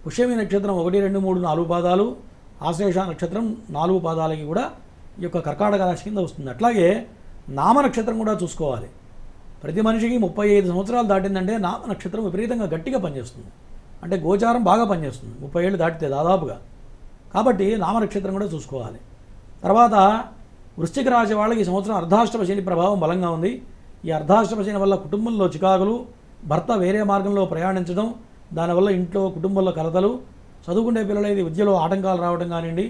పుష్యమి నక్షత్రం 1, 2, 3, 4 పాదాలు, ఆశ్లేష నక్షత్రం 4 పాదాలకి కూడా ఈ యొక్క కర్కాటక రాశి కింద వస్తుంది. అట్లాగే నామ నక్షత్రం కూడా చూసుకోవాలి. ప్రతి మనిషికి 35 సంవత్సరాలు దాటిందంటే నామ నక్షత్రం విపరీతంగా గట్టిగా పనిచేస్తుంది. అంటే గోచారం బాగా పనిచేస్తుంది 30 ఏళ్ళు దాటితే దాదాపుగా. కాబట్టి నామ నక్షత్రం కూడా చూసుకోవాలి. తర్వాత వృశ్చిక రాశి వాళ్ళకి ఈ సంవత్సరం అర్ధాష్టమ శని ప్రభావం బలంగా ఉంది. ఈ అర్ధాష్టమ శని వల్ల కుటుంబంలో చికాకులు, భర్త వేరే మార్గంలో ప్రయాణించడం, దానివల్ల ఇంట్లో కుటుంబంలో కలతలు, చదువుకునే పిల్లలైతే విద్యలో ఆటంకాలు రావడం కానివ్వండి,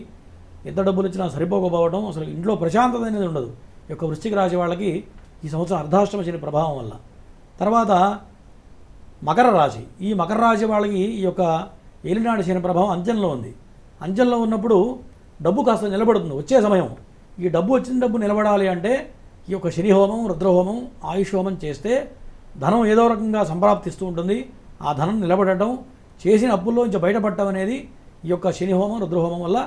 ఎంత డబ్బులు ఇచ్చినా సరిపోకపోవడం, అసలు ఇంట్లో ప్రశాంతత అనేది ఉండదు ఈ యొక్క వృశ్చిక రాశి వాళ్ళకి ఈ సంవత్సరం అర్ధాష్టమ శని ప్రభావం వల్ల. తర్వాత మకర రాశి, ఈ మకర రాశి వాళ్ళకి ఈ యొక్క ఏలినాటి శని ప్రభావం అంచెంలో ఉంది. అంచెంలో ఉన్నప్పుడు డబ్బు కాస్త నిలబడుతుంది వచ్చే సమయం. ఈ డబ్బు వచ్చిన డబ్బు నిలబడాలి అంటే ఈ యొక్క శని హోమం, రుద్రహోమం, ఆయుష్ హోమం చేస్తే ధనం ఏదో రకంగా సంప్రాప్తిస్తూ ఉంటుంది. ఆ ధనం నిలబడటం, చేసిన అప్పుల్లోంచి బయటపడటం అనేది ఈ యొక్క శని హోమం, రుద్రహోమం వల్ల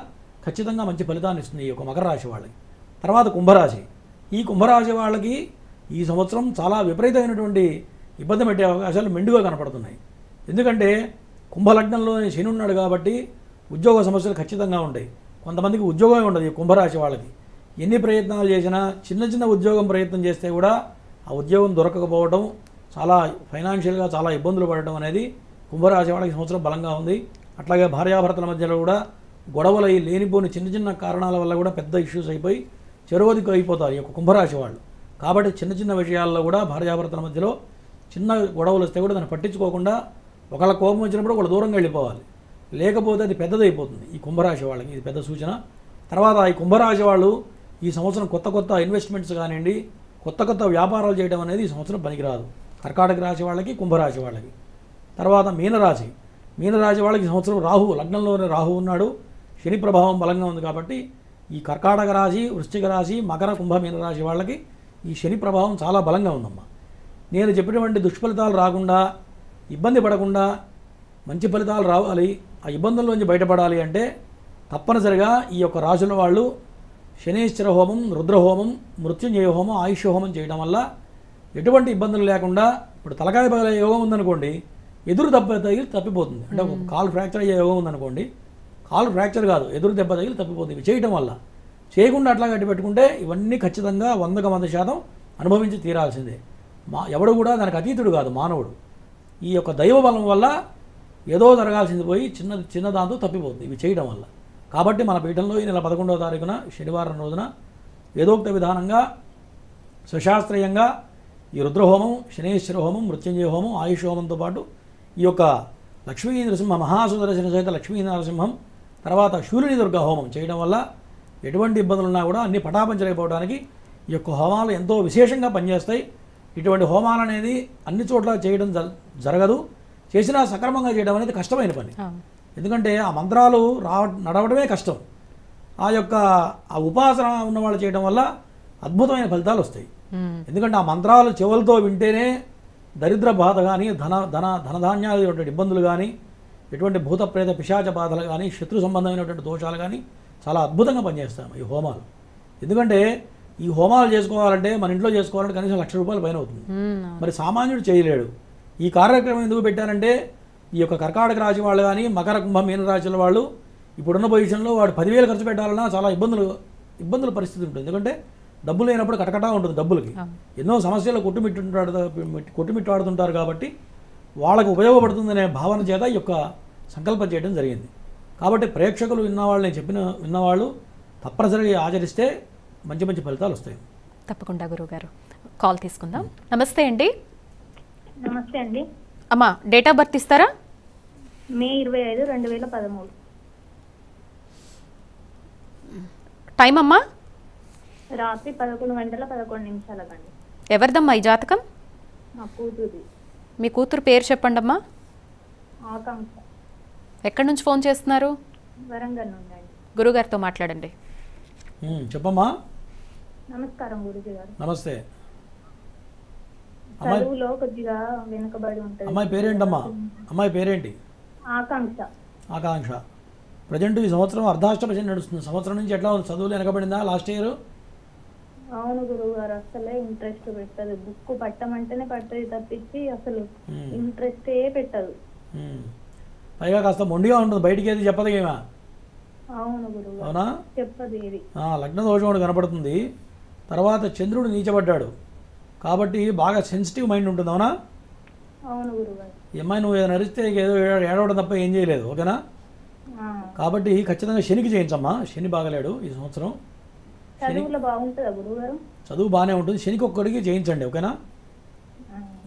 ఖచ్చితంగా మంచి ఫలితాన్ని ఇస్తుంది ఈ యొక్క మకర రాశి వాళ్ళకి. తర్వాత కుంభరాశి, ఈ కుంభరాశి వాళ్ళకి ఈ సంవత్సరం చాలా విపరీతమైనటువంటి ఇబ్బంది పెట్టే అవకాశాలు మెండుగా కనపడుతున్నాయి. ఎందుకంటే కుంభలగ్నంలో శని ఉన్నాడు కాబట్టి ఉద్యోగ సమస్యలు ఖచ్చితంగా ఉంటాయి. కొంతమందికి ఉద్యోగమే ఉండదు ఈ కుంభరాశి వాళ్ళకి. ఎన్ని ప్రయత్నాలు చేసినా, చిన్న చిన్న ఉద్యోగం ప్రయత్నం చేస్తే కూడా ఆ ఉద్యోగం దొరకకపోవడం, చాలా ఫైనాన్షియల్గా చాలా ఇబ్బందులు పడటం అనేది కుంభరాశి వాళ్ళకి సంవత్సరం బలంగా ఉంది. అట్లాగే భార్యాభర్తల మధ్యలో కూడా గొడవలు లేనిపోని చిన్న చిన్న కారణాల వల్ల కూడా పెద్ద ఇష్యూస్ అయిపోయి చెరువదికు అయిపోతారు ఈ యొక్క కుంభరాశి వాళ్ళు. కాబట్టి చిన్న చిన్న విషయాల్లో కూడా భార్యాభర్తల మధ్యలో చిన్న గొడవలు వస్తే కూడా దాన్ని పట్టించుకోకుండా ఒకళ్ళ కోపం వచ్చినప్పుడు ఒకళ్ళు దూరంగా వెళ్ళిపోవాలి, లేకపోతే అది పెద్దదైపోతుంది ఈ కుంభరాశి వాళ్ళకి. ఇది పెద్ద సూచన. తర్వాత ఈ కుంభరాశి వాళ్ళు ఈ సంవత్సరం కొత్త కొత్త ఇన్వెస్ట్మెంట్స్ కానివ్వండి, కొత్త కొత్త వ్యాపారాలు చేయడం అనేది ఈ సంవత్సరం పనికిరాదు కర్కాటక రాశి వాళ్ళకి, కుంభరాశి వాళ్ళకి. తర్వాత మీనరాశి, మీనరాశి వాళ్ళకి ఈ సంవత్సరం రాహు లగ్నంలోనే రాహు ఉన్నాడు. శని ప్రభావం బలంగా ఉంది కాబట్టి ఈ కర్కాటక రాశి, వృశ్చిక రాశి, మకర, కుంభ, మీనరాశి వాళ్ళకి ఈ శని ప్రభావం చాలా బలంగా ఉందమ్మా. నేను చెప్పినటువంటి దుష్ఫలితాలు రాకుండా, ఇబ్బంది పడకుండా మంచి ఫలితాలు రావాలి, ఆ ఇబ్బందుల్లోంచి బయటపడాలి అంటే తప్పనిసరిగా ఈ యొక్క రాశుల వాళ్ళు శనేశ్వర హోమం, రుద్రహోమం, మృత్యుంజయ హోమం, ఆయుష్ హోమం చేయడం వల్ల ఎటువంటి ఇబ్బందులు లేకుండా, ఇప్పుడు తలకాయ పగలే యోగం ఉందనుకోండి, ఎదురు దెబ్బ తగిలి తప్పిపోతుంది. అంటే ఒక కాలు ఫ్రాక్చర్ అయ్యే యోగం ఉందనుకోండి, కాలు ఫ్రాక్చర్ కాదు, ఎదురు దెబ్బ తగిలి తప్పిపోతుంది. ఇవి చేయడం వల్ల, చేయకుండా అట్లా గట్టి పెట్టుకుంటే ఇవన్నీ ఖచ్చితంగా 100% అనుభవించి తీరాల్సిందే. ఎవడు కూడా దానికి అతీతుడు కాదు మానవుడు. ఈ యొక్క దైవ బలం వల్ల ఏదో జరగాల్సింది పోయి చిన్న దాంతో తప్పిపోతుంది ఇవి చేయడం వల్ల. కాబట్టి మన పీఠంలో ఈ నెల 11వ తారీఖున శనివారం రోజున వేదోక్త విధానంగా సుశాస్త్రీయంగా ఈ రుద్రహోమం, శనేశ్వర హోమం, మృత్యుంజయ హోమం, ఆయుష్ హోమంతో పాటు ఈ యొక్క లక్ష్మీ నరసింహ మహాసుదర్శన సహిత లక్ష్మీ నరసింహం, తర్వాత శూలిని దుర్గా హోమం చేయడం వల్ల ఎటువంటి ఇబ్బందులు ఉన్నా కూడా అన్ని పటాపంచలైపోవడానికి ఈ యొక్క హోమాలు ఎంతో విశేషంగా పనిచేస్తాయి. ఇటువంటి హోమాలు అనేది అన్ని చోట్ల చేయడం జరగదు, చేసినా సక్రమంగా చేయడం అనేది కష్టమైన పని. ఎందుకంటే ఆ మంత్రాలు నడవడమే కష్టం. ఆ యొక్క ఆ ఉపాసన ఉన్నవాళ్ళు చేయడం వల్ల అద్భుతమైన ఫలితాలు వస్తాయి. ఎందుకంటే ఆ మంత్రాలు చెవులతో వింటేనే దరిద్ర బాధ కానీ, ధనధాన్యాలు ఇబ్బందులు కానీ, ఎటువంటి భూత ప్రేత పిశాచ బాధలు కానీ, శత్రు సంబంధమైనటువంటి దోషాలు కానీ చాలా అద్భుతంగా పనిచేస్తాము ఈ హోమాలు. ఎందుకంటే ఈ హోమాలు చేసుకోవాలంటే మన ఇంట్లో చేసుకోవాలంటే కనీసం ₹1,00,000 పైన అవుతుంది. మరి సామాన్యుడు చేయలేడు. ఈ కార్యక్రమం ఎందుకు పెట్టారంటే ఈ యొక్క కర్కాటక రాశి వాళ్ళు కానీ, మకర, కుంభ, మీన రాశుల వాళ్ళు ఇప్పుడున్న పొజిషన్లో వాడు 10,000 ఖర్చు పెట్టాలన్నా చాలా ఇబ్బందుల పరిస్థితి ఉంటుంది. ఎందుకంటే డబ్బులు లేనప్పుడు కటకటా ఉంటుంది డబ్బులకి. ఎన్నో సమస్యలు కొట్టుమిట్టాడుతుంటారు కాబట్టి వాళ్ళకు ఉపయోగపడుతుందనే భావన చేత ఈ యొక్క సంకల్పం చేయడం జరిగింది. కాబట్టి ప్రేక్షకులు విన్నవాళ్ళు, నేను విన్నవాళ్ళు తప్పనిసరిగా ఆచరిస్తే మంచి మంచి ఫలితాలు వస్తాయి. తప్పకుండా గురువుగారు. కాల్ తీసుకుందాం. నమస్తే అండి. నమస్తే అండి. అమ్మా డేట్ ఆఫ్ బర్త్ ఇస్తారా? మే 25, 2013. టైం అమ్మా? రాత్రి 11:11 ఎవరిదమ్మా ఈ జాతకం? మా కూతురు. మీ కూతురు పేరు చెప్పండి అమ్మా. ఆకాంక్ష. ఎక్కడి నుంచి ఫోన్ చేస్తున్నారు? వరంగల్ నుండి అండి. గురుగారితో మాట్లాడండి. చెప్పమ్మా. నమస్కారం గురుజీ గారు. నమస్తే. చదువులో కొద్దిగా వెనుకబడి ఉంటుంది. అమ్మాయి పేరేంటమ్మా? అమ్మాయి పేరేంటి? ఆకాంక్ష. ఆకాంక్ష. ప్రజెంట్ ఈ సంవత్సరం అర్ధాష్టమ శని నడుస్తుంది. సంవత్సరం నుంచి ఎట్లా ఉంది? చదువులు వెనకబడిందా లాస్ట్ ఇయర్? అవును గురువు గారు, అసలే ఇంట్రెస్ట్ పెట్టదు. బుక్ పట్టమంటేనే పట్టది తప్పించి అసలు ఇంట్రెస్టే పెట్టదు. పైగా కాస్త మొండిగా ఉంటుంది, బయటికి ఏది చెప్పదు ఏమా? అవును గురువు. అవునా? చెప్పదు ఏది. లగ్న దోషం ఒకటి కనపడుతుంది. తర్వాత చంద్రుడు నీచబడ్డాడు కాబట్టి బాగా సెన్సిటివ్ మైండ్ ఉంటుంది. అవునా? అవును గురుగారు. ఈ అమ్మాయి నువ్వు ఏదైనా నరిస్తే ఏదో ఏడవడం తప్ప ఏం చేయలేదు. ఓకేనా? కాబట్టి ఖచ్చితంగా శనికి చేయించమ్మా. శని బాగలేడు ఈ సంవత్సరం. చదువులో బాగుంటుందా గురుగారు? చదువు బాగానే ఉంటుంది. శనికి ఒక్కడికి చేయించండి. ఓకేనా?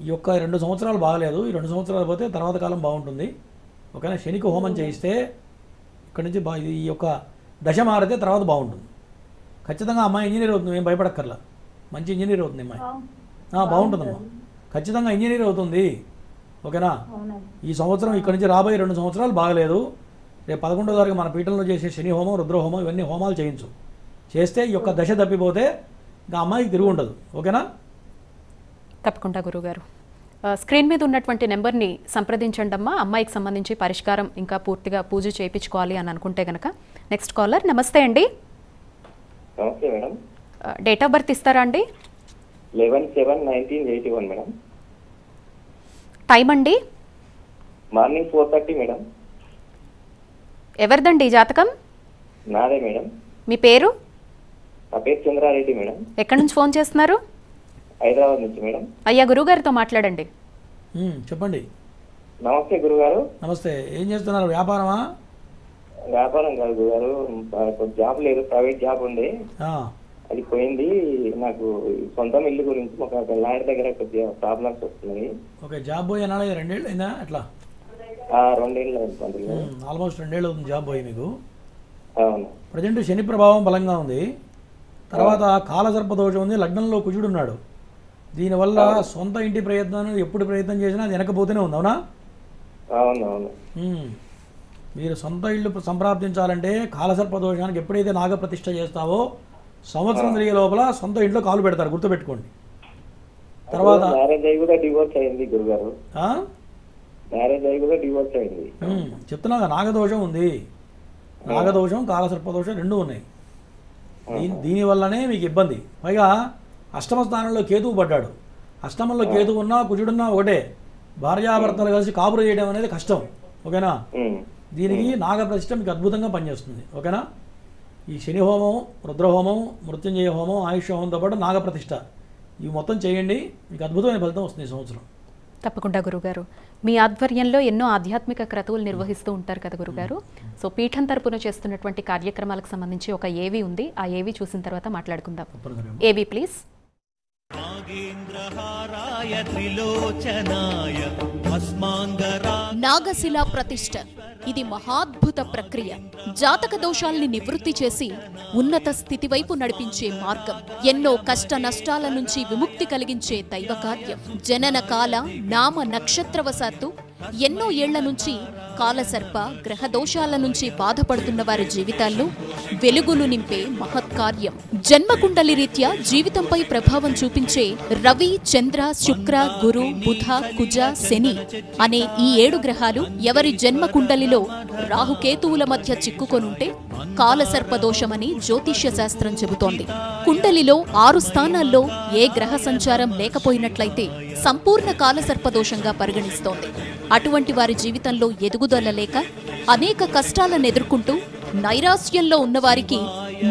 ఈ యొక్క 2 సంవత్సరాలు బాగలేదు. ఈ 2 సంవత్సరాలు పోతే తర్వాత కాలం బాగుంటుంది. ఓకేనా? శనికి హోమం చేయిస్తే ఇక్కడి నుంచి ఈ యొక్క దశ మారితే తర్వాత బాగుంటుంది. ఖచ్చితంగా అమ్మాయి ఇంజనీర్ అవుతుంది, ఏం భయపడక్కర్లా. మంచి ఇంజనీర్ అవుతుంది అమ్మాయి. బాగుంటుందమ్మా. ఖచ్చితంగా ఇంజనీర్ అవుతుంది. ఓకేనా? ఈ సంవత్సరం ఇక్కడి నుంచి రాబోయే 2 సంవత్సరాలు బాగలేదు. రేపు 11వ తారీఖు మన పీఠంలో చేసే శని హోమం, రుద్రహోమం ఇవన్నీ హోమాలు చేయించు. చేస్తే ఈ యొక్క దశ తప్పిపోతే ఇంకా అమ్మాయికి తిరుగు ఉండదు. ఓకేనా? తప్పకుండా గురుగారు. స్క్రీన్ మీద ఉన్నటువంటి నెంబర్ని సంప్రదించండి అమ్మా. అమ్మాయికి సంబంధించి పరిష్కారం ఇంకా పూర్తిగా పూజ చేయించుకోవాలి అని అనుకుంటే కనుక. Next caller. నమస్తే అండి. నమస్తే మేడం. డేట్ ఆఫ్ బర్త్ ఇస్తారా అండి? 11/7/1981 మేడం. టైం అండి? Morning 4:30 madam. ఎవరిదండి జాతకం? నాదే మేడం. మీ పేరు? నా పేరు చంద్రారెడ్డి మేడం. ఎక్కడి నుంచి ఫోన్ చేస్తున్నారు? హైదరాబాద్ నుంచి మేడం. అయ్యా గురుగారితో మాట్లాడండి. చెప్పండి. నమస్తే గురుగారు. నమస్తే. ఏం చేస్తున్నారు? వ్యాపారమా? వ్యాపారం కాదు గురుగారు, జాబ్ లేదు, ప్రైవేట్ జాబ్ ఉంది, అది పోయింది. నాకు సొంతం ఇల్లు గురించి ఒక లాయర్ దగ్గర కొద్దిగా ప్రాబ్లమ్స్ వస్తున్నాయి. ఓకే. జాబ్ పోయి అనాలి 2 ఏళ్ళు అయిందా? ఎట్లా? 2 ఏళ్ళు అవుతుంది. ఆల్మోస్ట్ 2 ఏళ్ళు అవుతుంది జాబ్ పోయి మీకు. అవును. ప్రజెంట్ శని ప్రభావం బలంగా ఉంది. తర్వాత కాలసర్ప దోషం ఉంది. లగ్నంలో కుజుడు ఉన్నాడు. దీనివల్ల సొంత ఇంటి ప్రయత్నం ఎప్పుడు ప్రయత్నం చేసినా అది వెనకపోతూనే ఉంది. అవునా? అవునవును. మీరు సొంత ఇల్లు సంప్రాప్తించాలంటే కాలసర్ప దోషానికి ఎప్పుడైతే నాగప్రతిష్ఠ చేస్తావో సంవత్సరం తిరిగే లోపల సొంత ఇంట్లో కాలు పెడతారు, గుర్తుపెట్టుకోండి. తర్వాత మ్యారేజ్ అయ్యి కూడా డివోర్స్ అయింది గురుగారు. మ్యారేజ్ అయ్యి కూడా డివోర్స్ అయింది. చెప్తున్నా, నాగదోషం ఉంది. నాగదోషం, కాలసర్పదోషం 2 ఉన్నాయి. దీనివల్లనే మీకు ఇబ్బంది. పైగా అష్టమ స్థానంలో కేతువు పడ్డాడు. అష్టమంలో కేతువు ఉన్నా కుజుడున్నా ఒకటే. భార్యాభర్తలు కలిసి కాపురు చేయడం అనేది కష్టం. ఓకేనా? దీనికి నాగప్రతిష్ఠ మీకు అద్భుతంగా పనిచేస్తుంది. ఓకేనా? ఈ శని హోమం, రుద్రహోమం, మృత్యుంజయ హోమం, ఆయుష్ హోమంతో పాటు నాగప్రతిష్ఠ ఇవి మొత్తం చేయండి, మీకు అద్భుతమైన ఫలితం వస్తుంది ఈ సంవత్సరం. తప్పకుండా గురుగారు. మీ ఆధ్వర్యంలో ఎన్నో ఆధ్యాత్మిక క్రతువులు నిర్వహిస్తూ ఉంటారు కదా గురుగారు. సో పీఠం తరపున చేస్తున్నటువంటి కార్యక్రమాలకు సంబంధించి ఒక ఏవి ఉంది. ఆ ఏవి చూసిన తర్వాత మాట్లాడుకుందాం. ఏవి ప్లీజ్. నాగశిలా ప్రతిష్ఠ ఇది మహాద్భుత ప్రక్రియ. జాతక దోషాల్ని నివృత్తి చేసి ఉన్నత స్థితి వైపు నడిపించే మార్గం. ఎన్నో కష్ట నష్టాల నుంచి విముక్తి కలిగించే దైవ కార్యం. జనన కాల నామ నక్షత్రవశాత్తు ఎన్నో ఏళ్ల నుంచి కాలసర్ప గ్రహ దోషాల నుంచి బాధపడుతున్న వారి జీవితాల్లో వెలుగులు నింపే మహత్కార్యం. జన్మకుండలి రీత్యా జీవితంపై ప్రభావం చూపించే రవి, చంద్ర, శుక్ర, గురు, బుధ, కుజ, శని అనే ఈ 7 గ్రహాలు ఎవరి జన్మకుండలిలో రాహుకేతువుల మధ్య చిక్కుకొనుంటే కాలసర్పదోషమని జ్యోతిష్య శాస్త్రం చెబుతోంది. కుండలిలో 6 స్థానాల్లో ఏ గ్రహ సంచారం లేకపోయినట్లయితే సంపూర్ణ కాలసర్పదోషంగా పరిగణిస్తోంది. అటువంటి వారి జీవితంలో ఎదుగుదల లేక అనేక కష్టాలను ఎదుర్కొంటూ నైరాశ్యంలో ఉన్నవారికి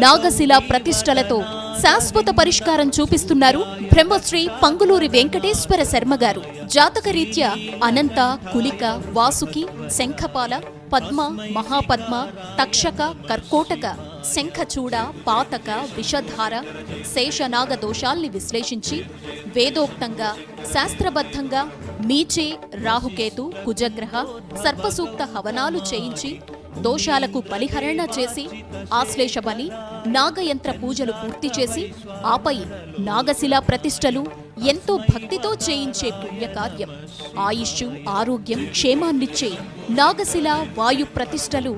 నాగశిలా ప్రతిష్టలతో శాశ్వత పరిష్కారం చూపిస్తున్నారు బ్రహ్మశ్రీ పంగులూరి వెంకటేశ్వర శర్మ గారు. జాతకరీత్యా అనంత, కులిక, వాసుకి, శంఖపాల, పద్మ, మహాపద్మ, తక్షక, కర్కోటక, శంఖచూడ, పాతక, విషధార, శేషనాగ దోషాల్ని విశ్లేషించి వేదోక్తంగా, శాస్త్రబద్ధంగా మీచే, రాహుకేతు, కుజగ్రహ, సర్పసూక్త హవనాలు చేయించి దోషాలకు బలిహరణ చేసి ఆశ్లేష బలి, నాగయంత్ర పూజలు పూర్తి చేసి ఆపై నాగశిలా ప్రతిష్టలు ఎంతో భక్తితో చేయించే పుణ్యకార్యం. ఆయుష్షు, ఆరోగ్యం, క్షేమాన్నిచ్చే నాగశిల వాయు ప్రతిష్టలు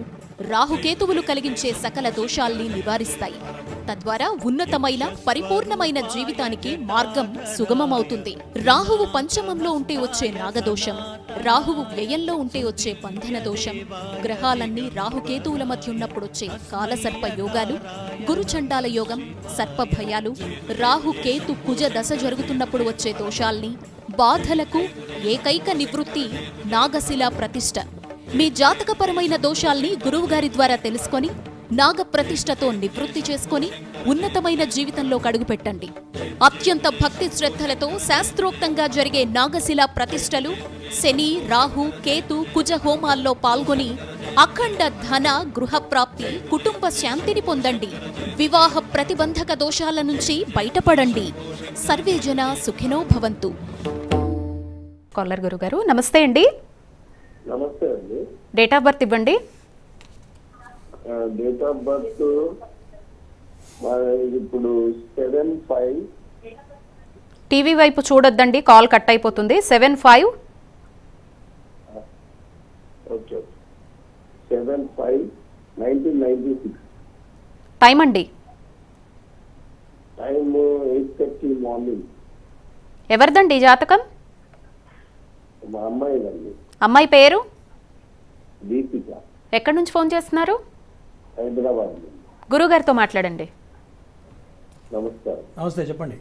రాహుకేతువులు కలిగించే సకల దోషాల్ని నివారిస్తాయి. తద్వారా ఉన్నతమైన పరిపూర్ణమైన జీవితానికి మార్గం సుగమమవుతుంది. రాహువు పంచమంలో ఉంటే వచ్చే నాగదోషం, రాహువు వ్యయంలో ఉంటే వచ్చే బంధన దోషం, గ్రహాలన్నీ రాహుకేతువుల మధ్య ఉన్నప్పుడొచ్చే కాలసర్ప యోగాలు, గురుచండాల యోగం, సర్పభయాలు, రాహుకేతు కుజ దశ జరుగుతున్నప్పుడు వచ్చే దోషాల్ని, బాధలకు ఏకైక నివృత్తి నాగశిలా ప్రతిష్ఠ. మీ జాతకపరమైన దోషాల్ని గురువుగారి ద్వారా తెలుసుకొని నాగ ప్రతిష్టతో నివృత్తి చేసుకొని ఉన్నతమైన జీవితంలో అడుగుపెట్టండి. అత్యంత భక్తి శ్రద్ధలతో శాస్త్రోక్తంగా జరిగే నాగశిలా ప్రతిష్టలు, శని, రాహు, కేతు, కుజ హోమాల్లో పాల్గొని అఖండ ధన, గృహప్రాప్తి, కుటుంబ శాంతిని పొందండి. వివాహ ప్రతిబంధక దోషాల నుంచి బయటపడండి. సర్వేజన సుఖినో భవంతు. కాలర్ గురుగారు నమస్తే అండి. నమస్తే అండి. డేట్ ఆఫ్ బర్త్ ఇవ్వండి. డేట్ ఆఫ్ బర్త్ ఇప్పుడు 7/5. టీవీ వైపు చూడొద్దండి, కాల్ కట్ అయిపోతుంది. 7/5. ఓకే, 7/5/1996. టైం అండి? Time 8:30 morning. ఎవరిదండి జాతకం? మా అమ్మాయి అండి. అమ్మాయి పేరు? దీపిక. ఎక్కడి నుంచి ఫోన్ చేస్తున్నారు? హైదరాబాద్. గురుగారితో మాట్లాడండి. నమస్కారం. నమస్తే, చెప్పండి.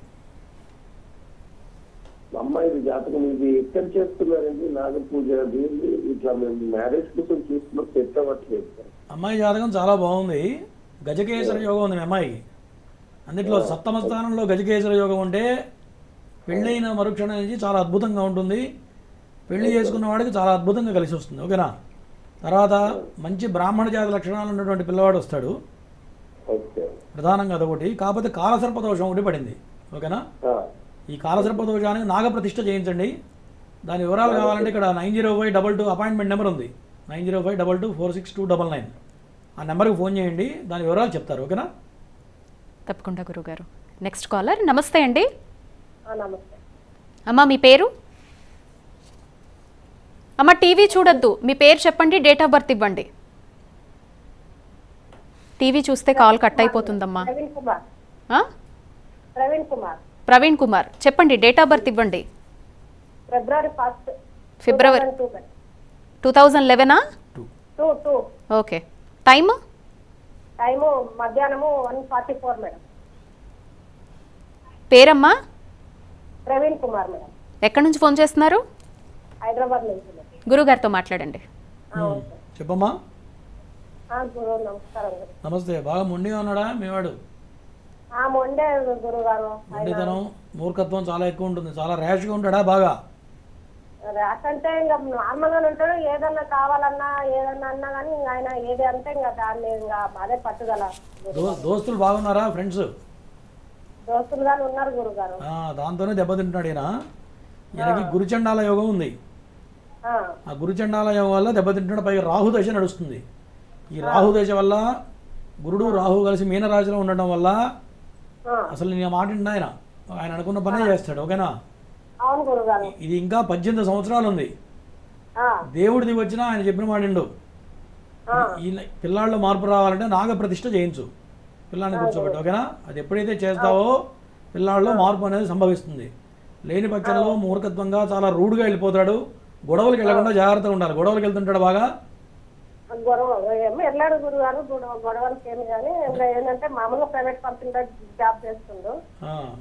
అమ్మాయి జాతకం ఇది ఎక్కడ చేస్తున్నారండి? నాగ పూజ ఇట్లా మేము మ్యారేజ్ కోసం చూస్తున్నాం, సెట్ అవ్వట్లేదు. అమ్మాయి జాతకం చాలా బాగుంది. గజకేసర యోగం ఉంది మీ అమ్మాయికి. అన్నిట్లో సప్తమ స్థానంలో గజకేసర యోగం ఉంటే పెళ్ళైన మరుక్షణం నుంచి చాలా అద్భుతంగా ఉంటుంది. పెళ్లి చేసుకున్న వాడికి చాలా అద్భుతంగా కలిసి వస్తుంది. ఓకేనా? తర్వాత మంచి బ్రాహ్మణ జాతి లక్షణాలు ఉన్నటువంటి పిల్లవాడు వస్తాడు. ప్రధానంగా అదొకటి. కాకపోతే కాలసర్ప దోషం ఒకటి పడింది. ఓకేనా? ఈ కాలసర్ప దోషానికి నాగప్రతిష్ఠ చేయించండి. దాని వివరాలు కావాలంటే ఇక్కడ 905222 అపాయింట్మెంట్ నెంబర్ ఉంది. 9052246299. ఆ నెంబర్కి ఫోన్ చేయండి, దాని వివరాలు చెప్తారు. ఓకేనా? తప్పకుండా గురుగారు. Next caller. నమస్తే అండి. నమస్తే అమ్మ, మీ పేరు? అమ్మ టీవీ చూడొద్దు, మీ పేరు చెప్పండి, డేట్ ఆఫ్ బర్త్ ఇవ్వండి. టీవీ చూస్తే కాల్ కట్ అయిపోతుందమ్మా. ప్రవీణ్ కుమార్ చెప్పండి, డేట్ ఆఫ్ బర్త్ ఇవ్వండి. ఫిబ్రవరి 2011. ఓకే. టైమ్? మధ్యాహ్నము 1:44 మేడం. పేరమ్మా? ప్రవీణ్ కుమార్ మేడం. ఎక్కడి నుంచి ఫోన్ చేస్తున్నారు? హైదరాబాద్ నుంచి. గురుగారితో మాట్లాడండి. చెప్పమ్మా. నమస్కారం. నమస్తే. బాగా మొండిగా ఉన్నాడా మీవాడు? మొండే గురుగారు. మొండితనం, మూర్ఖత్వం చాలా ఎక్కువ ఉంటుంది. చాలా ర్యాష్గా ఉంటాడా? బాగా అంటే ఇంకా నార్మల్ గానే ఉంటాడు. ఏదన్నా కావాలన్నా ఏదన్నా అన్నా కానీ ఆయన ఏది అంటే ఇంకా దాన్ని ఇంకా అదే పట్టుదల. దోస్తులు బాగున్నారా? ఫ్రెండ్స్ దోస్తులు గాని ఉన్నారు గురుగారు. దాంతోనే దెబ్బతింటున్నాడు ఈయన. ఈయనకి గురుచండాల యోగం ఉంది. ఆ గురుచండాల యోగం వల్ల దెబ్బతింటున్నాడు. పైగా రాహుదశ నడుస్తుంది. ఈ రాహుదశ వల్ల గురుడు రాహు కలిసి మీనరాశిలో ఉండటం వల్ల అసలు నేను మాట ఆయన అనుకున్న పనే చేస్తాడు. ఓకేనా? ఇది ఇంకా 18 సంవత్సరాలు ఉంది. దేవుడిది వచ్చినా ఆయన చెప్పిన మాటిండు. ఈ పిల్లాళ్ళు మార్పు రావాలంటే నాగప్రతిష్ఠ చేయించు, పిల్లాన్ని కూర్చోబెట్టు. ఓకేనా? అది ఎప్పుడైతే చేస్తావో పిల్లాళ్ళలో మార్పు అనేది సంభవిస్తుంది. లేని పక్షంలో మూర్ఖత్వంగా చాలా రూడ్గా వెళ్ళిపోతాడు. గొడవలకు వెళ్లకుండా జాగ్రత్తగా ఉండాలి. గొడవలకు వెళ్తుంటాడు బాగా. వెళ్ళాడు గురుగారు, గొడవలకి ఏమి కానీ ఏంటంటే మామూలుగా ప్రైవేట్ కంపెనీలో జాబ్ చేస్తుండు.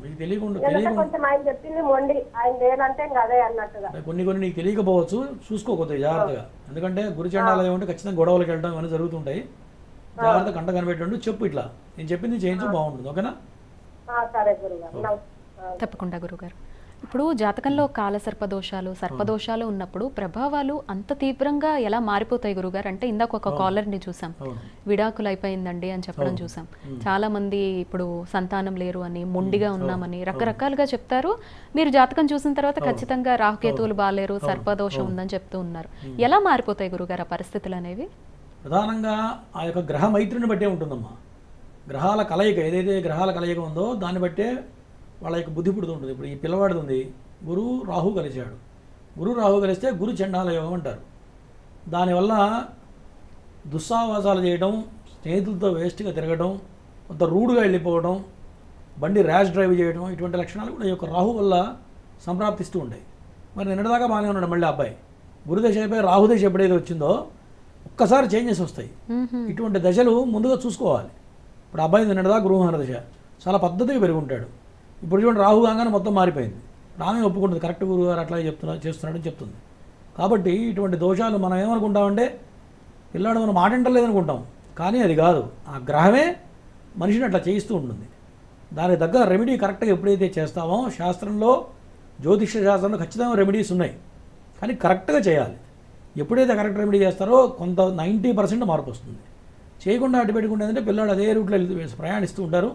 మీకు తెలియకుండా కొంచెం ఆయన చెప్పింది మొండి, ఆయన లేదంటే ఇంకా అదే అన్నట్టుగా. కొన్ని నీకు తెలియకపోవచ్చు, చూసుకోకపోతే జాగ్రత్తగా. ఎందుకంటే గురుచండాలయం ఉంటే ఖచ్చితంగా గొడవలకు వెళ్ళడం ఇవన్నీ జరుగుతుంటాయి. జాగ్రత్త కంట కనిపెట్టుండి చెప్పు, ఇట్లా నేను చెప్పింది చేయించు, బాగుంటుంది. ఓకేనా? సరే గురుగారు. తప్పకుండా గురుగారు. ఇప్పుడు జాతకంలో కాలసర్పదోషాలు సర్పదోషాలు ఉన్నప్పుడు ప్రభావాలు అంత తీవ్రంగా ఎలా మారిపోతాయి గురుగారు? అంటే ఇందాక ఒక కాలర్ని చూసాం, విడాకులు అయిపోయిందండి అని చెప్పడం చూసాం. చాలా మంది ఇప్పుడు సంతానం లేరు అని, మొండిగా ఉన్నామని రకరకాలుగా చెప్తారు. మీరు జాతకం చూసిన తర్వాత ఖచ్చితంగా రాహుకేతువులు బాలేరు, సర్పదోషం ఉందని చెప్తూ ఉన్నారు. ఎలా మారిపోతాయి గురుగారు ఆ పరిస్థితులు అనేవి? ప్రధానంగా ఆ యొక్క గ్రహ మైత్రిని బట్టే ఉంటుందమ్మా. గ్రహాల కలయిక ఏదైతే గ్రహాల కలయిక ఉందో దాన్ని బట్టే వాళ్ళ యొక్క బుద్ధి పుడుతూ ఉంటుంది. ఇప్పుడు ఈ పిల్లవాడిది ఉంది, గురువు రాహు కలిశాడు. గురువు రాహు కలిస్తే గురు చండాల యోగం అంటారు. దానివల్ల దుస్సావాసాలు చేయడం, స్నేహితులతో వేస్ట్గా తిరగడం, కొంత రూడ్గా వెళ్ళిపోవడం, బండి ర్యాష్ డ్రైవ్ చేయడం, ఇటువంటి లక్షణాలు కూడా ఈ యొక్క రాహు వల్ల సంప్రాప్తిస్తూ ఉంటాయి. మరి నిన్నటిదాకా బాగానే ఉన్నాడు, మళ్ళీ అబ్బాయి గురుదశ అయిపోయి రాహుదశ ఎప్పుడైతే వచ్చిందో ఒక్కసారి చేంజెస్ వస్తాయి. ఇటువంటి దశలు ముందుగా చూసుకోవాలి. ఇప్పుడు అబ్బాయి నిన్నటిదాకా గృహహార దశ చాలా పద్ధతిగా పెరుగుంటాడు. ఇప్పుడు చూడండి రాహు కాగానే మొత్తం మారిపోయింది. రామే ఒప్పుకుంటుంది, కరెక్ట్ గురువు గారు అట్లా చేస్తున్నాడని చెప్తుంది. కాబట్టి ఇటువంటి దోషాలు మనం ఏమనుకుంటామంటే పిల్లాడు మనం మాట వింటలేదనుకుంటాం, కానీ అది కాదు. ఆ గ్రహమే మనిషిని అట్లా చేయిస్తూ ఉంటుంది. దానికి తగ్గ రెమెడీ కరెక్ట్గా ఎప్పుడైతే చేస్తామో, శాస్త్రంలో జ్యోతిష శాస్త్రంలో ఖచ్చితంగా రెమెడీస్ ఉన్నాయి, కానీ కరెక్ట్గా చేయాలి. ఎప్పుడైతే కరెక్ట్ రెమెడీ చేస్తారో కొంత 90% మార్పు వస్తుంది. చేయకుండా అడ్డు పెట్టుకుంటే ఏంటంటే పిల్లాడు అదే రూట్లో ప్రయాణిస్తూ ఉంటారు.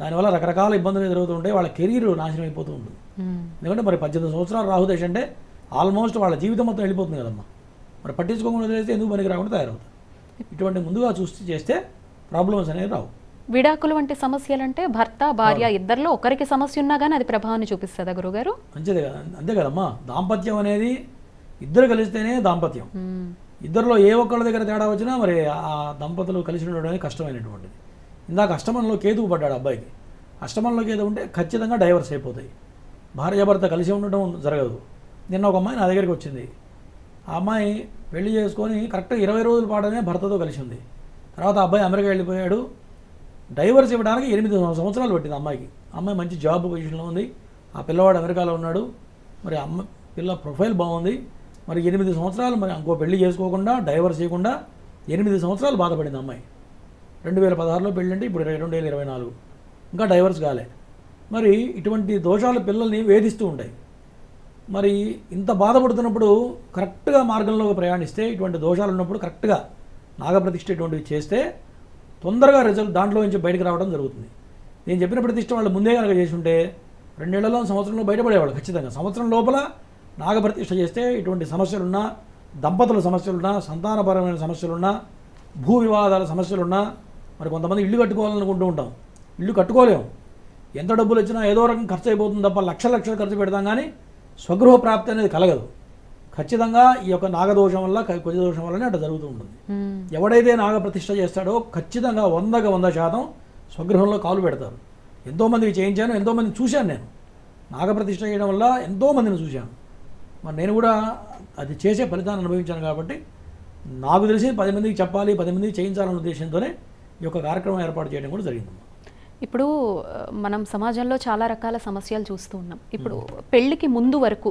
దానివల్ల రకరకాల ఇబ్బందులు ఎదురవుతూ ఉంటాయి. వాళ్ళ కెరీర్ నాశనం అయిపోతూ ఉంటుంది. ఎందుకంటే మరి 18 సంవత్సరాలు రాహుదశ అంటే ఆల్మోస్ట్ వాళ్ళ జీవితం మొత్తం వెళ్ళిపోతుంది కదమ్మా. మరి పట్టించుకోకుండా వదిలేస్తే ఎందుకు పనికి రాకుండా తయారవుతారు. ఇటువంటి ముందుగా చూసి చేస్తే ప్రాబ్లమ్స్ అనేవి రావు. విడాకులు వంటి సమస్యలంటే భర్త భార్య ఇద్దరిలో ఒకరికి సమస్య ఉన్నా కానీ అది ప్రభావాన్ని చూపిస్తుందా గురుగారు? అంతే కదమ్మా. దాంపత్యం అనేది ఇద్దరు కలిస్తేనే దాంపత్యం. ఇద్దరిలో ఏ ఒక్కళ్ళ దగ్గర తేడా వచ్చినా మరి ఆ దంపతులు కలిసి ఉండడం అనేది కష్టమైనటువంటిది. ఇందాక అష్టమంలో కేతువు పడ్డాడు అబ్బాయికి. అష్టమంలో కేతు ఉంటే ఖచ్చితంగా డైవర్స్ అయిపోతాయి. భార్యాభర్త కలిసి ఉండడం జరగదు. నిన్న ఒక అమ్మాయి నా దగ్గరికి వచ్చింది. ఆ అమ్మాయి పెళ్లి చేసుకొని కరెక్ట్గా 20 రోజుల పాటనే భర్తతో కలిసి ఉంది. తర్వాత అబ్బాయి అమెరికా వెళ్ళిపోయాడు. డైవర్స్ ఇవ్వడానికి 8 సంవత్సరాలు పట్టింది అమ్మాయికి. అమ్మాయి మంచి జాబ్ పొజిషన్లో ఉంది. ఆ పిల్లవాడు అమెరికాలో ఉన్నాడు. మరి పిల్ల ప్రొఫైల్ బాగుంది. మరి 8 సంవత్సరాలు మరి ఇంకో పెళ్లి చేసుకోకుండా డైవర్స్ చేయకుండా 8 సంవత్సరాలు బాధపడింది అమ్మాయి. 2016లో పెళ్ళి అంటే ఇప్పుడు 2024 ఇంకా డైవర్స్ కాలే. మరి ఇటువంటి దోషాలు పిల్లల్ని వేధిస్తూ ఉంటాయి. మరి ఇంత బాధపడుతున్నప్పుడు కరెక్ట్గా మార్గంలో ప్రయాణిస్తే, ఇటువంటి దోషాలు ఉన్నప్పుడు కరెక్ట్గా నాగప్రతిష్ఠ ఇటువంటివి చేస్తే తొందరగా రిజల్ట్ దాంట్లో నుంచి బయటకు రావడం జరుగుతుంది. నేను చెప్పిన ప్రతిష్ఠ వాళ్ళు ముందే కనుక చేసి ఉంటే 2 నెలల్లో సంవత్సరంలో బయటపడేవాళ్ళు. ఖచ్చితంగా సంవత్సరం లోపల నాగప్రతిష్ఠ చేస్తే ఇటువంటి సమస్యలున్నా, దంపతుల సమస్యలున్నా, సంతానపరమైన సమస్యలున్నా, భూ వివాదాల సమస్యలున్నా, మరి కొంతమంది ఇల్లు కట్టుకోవాలనుకుంటూ ఉంటాం, ఇల్లు కట్టుకోలేము. ఎంత డబ్బులు వచ్చినా ఏదో రకం ఖర్చు అయిపోతుంది తప్ప లక్షలు ఖర్చు పెడతాం, కానీ స్వగృహ ప్రాప్తి అనేది కలగదు. ఖచ్చితంగా ఈ యొక్క నాగదోషం వల్ల, కుజ దోషం వల్లనే అట్లా జరుగుతూ ఉంటుంది. ఎవడైతే నాగప్రతిష్ఠ చేస్తాడో ఖచ్చితంగా 100% స్వగృహంలో కాలు పెడతారు. ఎంతోమందికి చేయించాను, ఎంతోమందిని చూశాను. నేను నాగప్రతిష్ఠ చేయడం వల్ల ఎంతోమందిని చూశాను. మరి నేను కూడా అది చేసే ఫలితాన్ని అనుభవించాను. కాబట్టి నాకు తెలిసి 10 మందికి చెప్పాలి, 10 మందికి చేయించాలనే ఉద్దేశంతోనే ఈ యొక్క కార్యక్రమం ఏర్పాటు చేయడం కూడా జరిగింది. ఇప్పుడు మనం సమాజంలో చాలా రకాల సమస్యలు చూస్తూ ఉన్నాం. ఇప్పుడు పెళ్లికి ముందు వరకు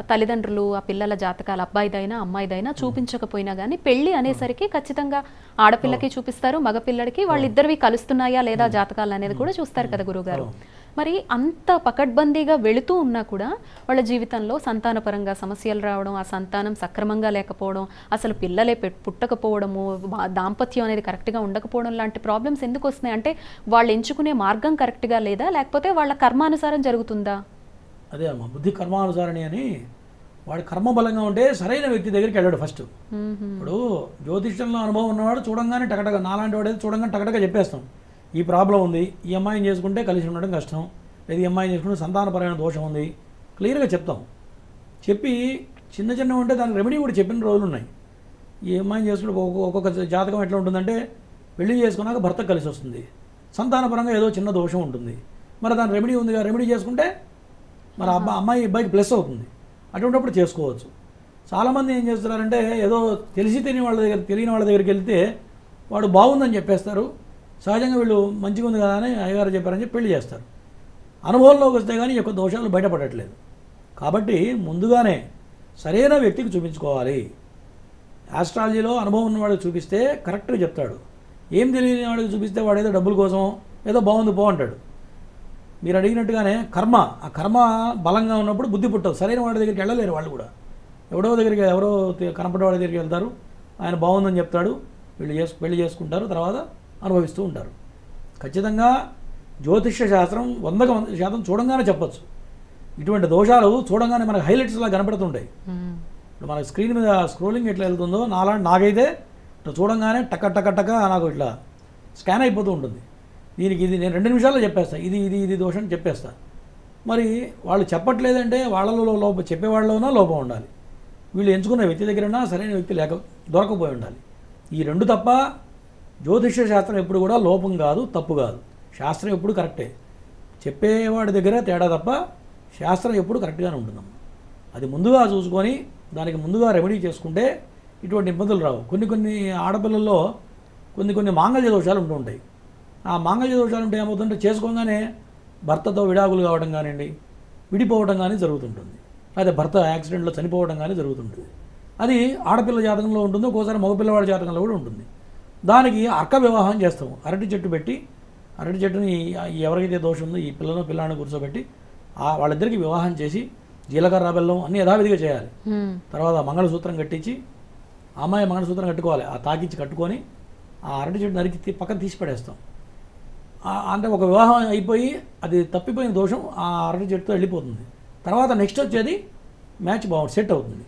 తల్లిదండ్రులు ఆ పిల్లల జాతకాలు అబ్బాయిదైనా అమ్మాయిదైనా చూపించకపోయినా కానీ పెళ్లి అనేసరికి ఖచ్చితంగా ఆడపిల్లకి చూపిస్తారు, మగపిల్లడికి వాళ్ళిద్దరివి కలుస్తున్నాయా లేదా జాతకాలు అనేది కూడా చూస్తారు కదా గురువుగారు. మరి అంత పకడ్బందీగా వెళుతూ ఉన్నా కూడా వాళ్ళ జీవితంలో సంతానపరంగా సమస్యలు రావడం, ఆ సంతానం సక్రమంగా లేకపోవడం, అసలు పిల్లలే పుట్టకపోవడము, దాంపత్యం అనేది కరెక్ట్గా ఉండకపోవడం లాంటి ప్రాబ్లమ్స్ ఎందుకు వస్తున్నాయి? అంటే వాళ్ళు ఎంచుకునే మార్గం కరెక్ట్గా లేదా, లేకపోతే వాళ్ళ కర్మానుసారం జరుగుతుందా? అదే అమ్మా, బుద్ధి కర్మానుసారణి అని. వాడు కర్మ బలంగా ఉంటే సరైన వ్యక్తి దగ్గరికి వెళ్ళాడు ఫస్ట్. ఇప్పుడు జ్యోతిష్యంలో అనుభవం ఉన్నవాడు చూడంగానే టకటగా, నాలాంటి వాడు చూడంగానే టకటగా చెప్పేస్తాం, ఈ ప్రాబ్లం ఉంది, ఈ అమ్మాయిని చేసుకుంటే కలిసి ఉండడం కష్టం, లేదా ఈ అమ్మాయిని చేసుకుంటే సంతానపరమైన దోషం ఉంది, క్లియర్గా చెప్తాం. చెప్పి చిన్న ఉంటే దానికి రెమెడీ కూడా చెప్పిన రోజులు ఉన్నాయి. ఈ అమ్మాయిని చేసుకుంటే ఒక్కొక్క జాతకం ఎట్లా ఉంటుందంటే పెళ్లి చేసుకున్నాక భర్త కలిసి వస్తుంది, సంతానపరంగా ఏదో చిన్న దోషం ఉంటుంది. మరి దాని రెమెడీ ఉందిగా, రెమెడీ చేసుకుంటే మరి అబ్బాయికి ప్లస్ అవుతుంది. అటువంటిప్పుడు చేసుకోవచ్చు. చాలామంది ఏం చేస్తున్నారంటే ఏదో తెలియని వాళ్ళ దగ్గరికి వెళ్తే వాడు బాగుందని చెప్పేస్తారు. సహజంగా వీళ్ళు మంచిగా ఉంది కదా అని అయ్యగారు చెప్పారని చెప్పి పెళ్లి చేస్తారు. అనుభవంలోకి వస్తే కానీ ఈ యొక్క దోషాలు బయటపడట్లేదు. కాబట్టి ముందుగానే సరైన వ్యక్తికి చూపించుకోవాలి. ఆస్ట్రాలజీలో అనుభవం ఉన్నవాడికి చూపిస్తే కరెక్ట్గా చెప్తాడు. ఏం తెలియని వాడికి చూపిస్తే వాడు ఏదో డబ్బుల కోసం ఏదో బాగుంది పో అంటాడు. మీరు అడిగినట్టుగానే కర్మ, ఆ కర్మ బలంగా ఉన్నప్పుడు బుద్ధి పుట్టదు. సరైన వాడి దగ్గరికి వెళ్ళలేరు వాళ్ళు కూడా. ఎవరో కనపడే వాడి దగ్గరికి వెళ్తారు, ఆయన బాగుందని చెప్తాడు, పెళ్లి చేసుకుంటారు, తర్వాత అనుభవిస్తూ ఉంటారు. ఖచ్చితంగా జ్యోతిష్య శాస్త్రం 100% చూడంగానే చెప్పచ్చు. ఇటువంటి దోషాలు చూడంగానే మనకు హైలైట్స్లా కనపడుతుంటాయి. ఇప్పుడు మన స్క్రీన్ మీద స్క్రోలింగ్ ఎట్లా వెళ్తుందో నాకైతే ఇట్లా చూడంగానే టక్క నాకు ఇట్లా స్కాన్ అయిపోతూ ఉంటుంది. దీనికి ఇది నేను 2 నిమిషాల్లో చెప్పేస్తాను, ఇది దోషం చెప్పేస్తా. మరి వాళ్ళు చెప్పట్లేదంటే వాళ్ళలో చెప్పేవాళ్ళలోనో లోపం ఉండాలి, వీళ్ళు ఎంచుకున్న వ్యక్తి దగ్గరనా సరైన వ్యక్తి దొరకపోయి ఉండాలి. ఈ 2 తప్ప జ్యోతిష్య శాస్త్రం ఎప్పుడు కూడా లోపం కాదు, తప్పు కాదు. శాస్త్రం ఎప్పుడు కరెక్టే, చెప్పేవాడి దగ్గర తేడా తప్ప శాస్త్రం ఎప్పుడు కరెక్ట్గానే ఉంటుందమ్మా. అది ముందుగా చూసుకొని దానికి ముందుగా రెమెడీ చేసుకుంటే ఇటువంటి ఇబ్బందులు రావు. కొన్ని ఆడపిల్లల్లో కొన్ని మాంగళ్య దోషాలు ఉంటూ ఉంటాయి. ఆ మాంగళ్య దోషాలు ఉంటే ఏమవుతుంటే చేసుకోగానే భర్తతో విడాకులు కావడం కానివ్వండి, విడిపోవడం కానీ జరుగుతుంటుంది. అదే భర్త యాక్సిడెంట్లో చనిపోవడం కానీ జరుగుతుంటుంది. అది ఆడపిల్ల జాతకంలో ఉంటుంది, ఒక్కోసారి మగపిల్లవాడి జాతకంలో కూడా ఉంటుంది. దానికి అర్క వివాహం చేస్తాము. అరటి చెట్టు పెట్టి, అరటి చెట్టుని ఎవరికైతే దోషం ఉందో ఈ పిల్లని కూర్చోబెట్టి వాళ్ళిద్దరికి వివాహం చేసి జీలకర్ర బెల్లం అన్నీ యథావిధిగా చేయాలి. తర్వాత మంగళసూత్రం కట్టించి, అమ్మాయి మంగళసూత్రం కట్టుకోవాలి, ఆ తాకిచ్చి కట్టుకొని ఆ అరటి చెట్టు నరికి పక్కన తీసి పడేస్తాం. అంటే ఒక వివాహం అయిపోయి అది తప్పిపోయిన దోషం ఆ అరటి చెట్టుతో వెళ్ళిపోతుంది. తర్వాత నెక్స్ట్ వచ్చేది మ్యాచ్ సెట్ అవుతుంది.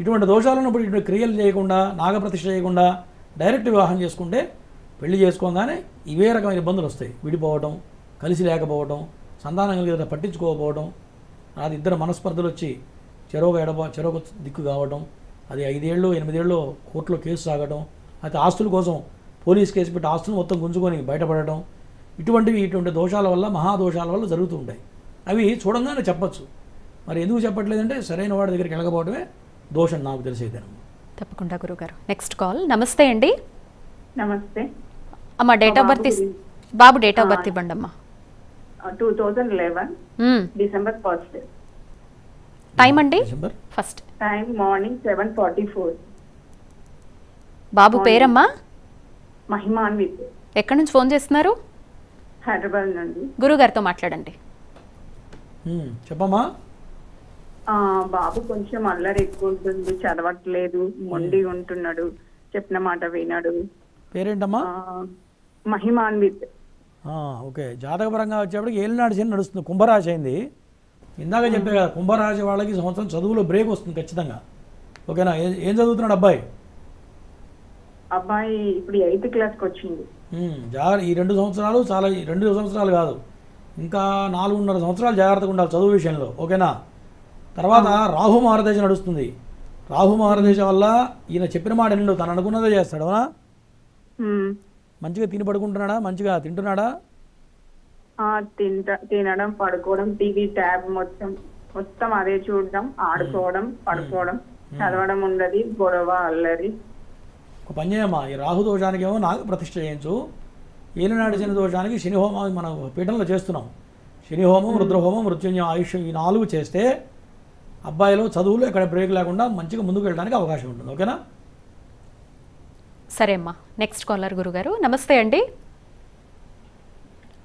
ఇటువంటి దోషాలు ఉన్నప్పుడు ఇటువంటి క్రియలు చేయకుండా, నాగప్రతిష్ఠ చేయకుండా డైరెక్ట్ వివాహం చేసుకుంటే పెళ్లి చేసుకోగానే ఇవే రకమైన ఇబ్బందులు వస్తాయి. విడిపోవడం, కలిసి లేకపోవడం, సంతానం కలిగి పట్టించుకోకపోవడం, అది ఇద్దరు మనస్పర్ధలు వచ్చి చెరొక దిక్కు కావడం, అది 5 ఏళ్ళు 8 ఏళ్ళు కోర్టులో కేసు సాగడం, అయితే ఆస్తుల కోసం పోలీస్ కేసు పెట్టి ఆస్తులు మొత్తం గుంజుకొని బయటపడటం, ఇటువంటి దోషాల వల్ల, మహాదోషాల వల్ల జరుగుతూ ఉంటాయి. అవి చూడంగానే చెప్పచ్చు. మరి ఎందుకు చెప్పట్లేదంటే సరైన వాడి దగ్గరికి వెళ్ళకపోవడమే దోషం నాకు తెలిసేదేనమ్మా. తప్పకుండా గురుగారు. Next call. నమస్తే అండి. నమస్తే అమ్మ, date of birth Babu date of birth ఇవ్వండి అమ్మా. 2011 డిసెంబర్ 1st. టైం అండి? First time morning 7:44. బాబు పేరమ్మా? మహిమాన్విత్. ఎక్కడి నుంచి ఫోన్ చేస్తున్నారు? హైదరాబాద్ నుండి. గురుగారితో మాట్లాడండి. చెప్పమ్మా. బాబు కొంచెం అల్లరి ఎక్కువ ఉంటుంది, చదవట్లేదు, మొండి ఉంటున్నాడు, చెప్పిన మాట వినడు. పేరేంటమ్మా? మహిమాన్విత్. ఓకే. జాతకపరంగా వచ్చేప్పటికి ఏలినాడు శని నడుస్తుంది, కుంభరాశి అయింది. ఇందాక చెప్పే కదా, కుంభరాశి వాళ్ళకి సంవత్సరం చదువులో బ్రేక్ వస్తుంది ఖచ్చితంగా. ఓకేనా? ఏం చదువుతున్నాడు అబ్బాయి? అబ్బాయి ఇప్పుడు 8th క్లాస్కి వచ్చింది. ఈ 2 సంవత్సరాలు చాలా, 2 సంవత్సరాలు కాదు, ఇంకా 4.5 సంవత్సరాలు జాగ్రత్తగా ఉండాలి చదువు విషయంలో. ఓకేనా? తర్వాత రాహు మహారదేశం నడుస్తుంది. రాహు మహారదేశం వల్ల ఈయన చెప్పిన మాట నిండు తను అనుకున్నదే చేస్తాడు. అవునా? మంచిగా తిని పడుకుంటున్నాడా? మంచిగా తింటున్నాడా? తినడం, పడుకోవడం, టీవీ ట్యాబ్ మొత్తం అదే చూడడం, ఆడుకోవడం, పడుకోవడం, చదవడం ఉండదు, గొడవ, అల్లరి. ఒక పని చేయమ్మా, ఈ రాహు దోషానికి ఏమో నాగ ప్రతిష్ఠ చేయించు, ఏలినాడు శని దోషానికి శని హోమం మనం పీఠంలో చేస్తున్నాం. శని హోమం, రుద్రహోమం, మృత్యుంజయం, ఆయుష్యం, ఈ 4 చేస్తే అబ్బాయిలో చదువులు ఎక్కడ బ్రేక్ లేకుండా మంచిగా ముందుకు వెళ్ళడానికి అవకాశం ఉంటుంది. ఓకేనా? సరే అమ్మా. నెక్స్ట్ కాలర్ గురుగారు. నమస్తే అండి.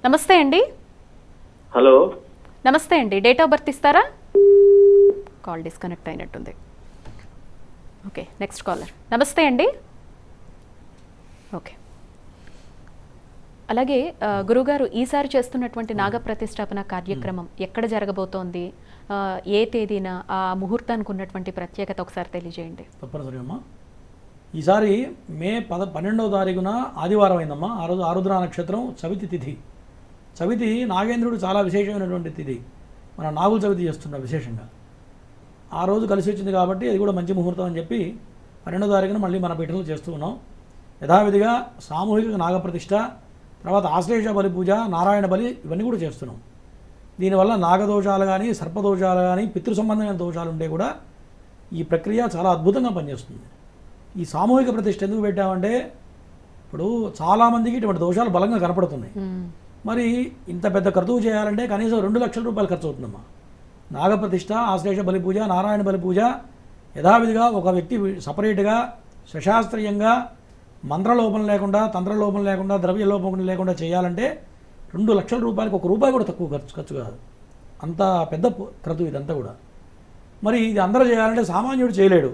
నమస్తే అండి. హలో. నమస్తే అండి. డేట్ ఆఫ్ బర్త్ ఇస్తారా? కాల్ డిస్కనెక్ట్ అయినట్టుంది. ఓకే. Next caller. నమస్తే అండి. ఓకే. అలాగే గురుగారు, ఈసారి చేస్తున్నటువంటి నాగ ప్రతిష్టాపన కార్యక్రమం ఎక్కడ జరగబోతోంది, ఏ తేదీన, ఆ ముహూర్తానికి ఉన్నటువంటి ప్రత్యేకత ఒకసారి తెలియజేయండి. తప్పనిసరి అమ్మా. ఈసారి మే 12వ తారీఖున ఆదివారం అయిందమ్మా. ఆ రోజు ఆరుద్ర నక్షత్రం, చవితి తిథి. చవితి నాగేంద్రుడు చాలా విశేషమైనటువంటి తిథి, మన నాగుల చవితి చేస్తున్న విశేషంగా. ఆ రోజు కలిసి వచ్చింది కాబట్టి అది కూడా మంచి ముహూర్తం అని చెప్పి 12వ తారీఖున మళ్ళీ మన పీఠంలో చేస్తూ ఉన్నాం. యథావిధిగా సామూహిక నాగప్రతిష్ఠ, తర్వాత ఆశ్లేష బలి పూజ, నారాయణ బలి, ఇవన్నీ కూడా చేస్తున్నాం. దీనివల్ల నాగదోషాలు కానీ, సర్పదోషాలు కానీ, పితృ సంబంధమైన దోషాలు ఉంటే కూడా ఈ ప్రక్రియ చాలా అద్భుతంగా పనిచేస్తుంది. ఈ సామూహిక ప్రతిష్ఠ ఎందుకు పెట్టామంటే, ఇప్పుడు చాలామందికి ఇటువంటి దోషాలు బలంగా కనపడుతున్నాయి. మరి ఇంత పెద్ద క్రతువు చేయాలంటే కనీసం 2 లక్షల రూపాయలు ఖర్చు అవుతుందమ్మా. నాగప్రతిష్ఠ, ఆశ్లేష బలి పూజ, నారాయణ బలి పూజ యథావిధిగా ఒక వ్యక్తి సపరేట్గా సశాస్త్రీయంగా మంత్రలోపం లేకుండా, తంత్రలోపం లేకుండా, ద్రవ్యలోపం లేకుండా చేయాలంటే 2 లక్షల రూపాయలకు 1 రూపాయి కూడా తక్కువ ఖర్చు కాదు. అంత పెద్ద క్రతువు ఇదంతా కూడా. మరి ఇది అందరూ చేయాలంటే సామాన్యుడు చేయలేడు.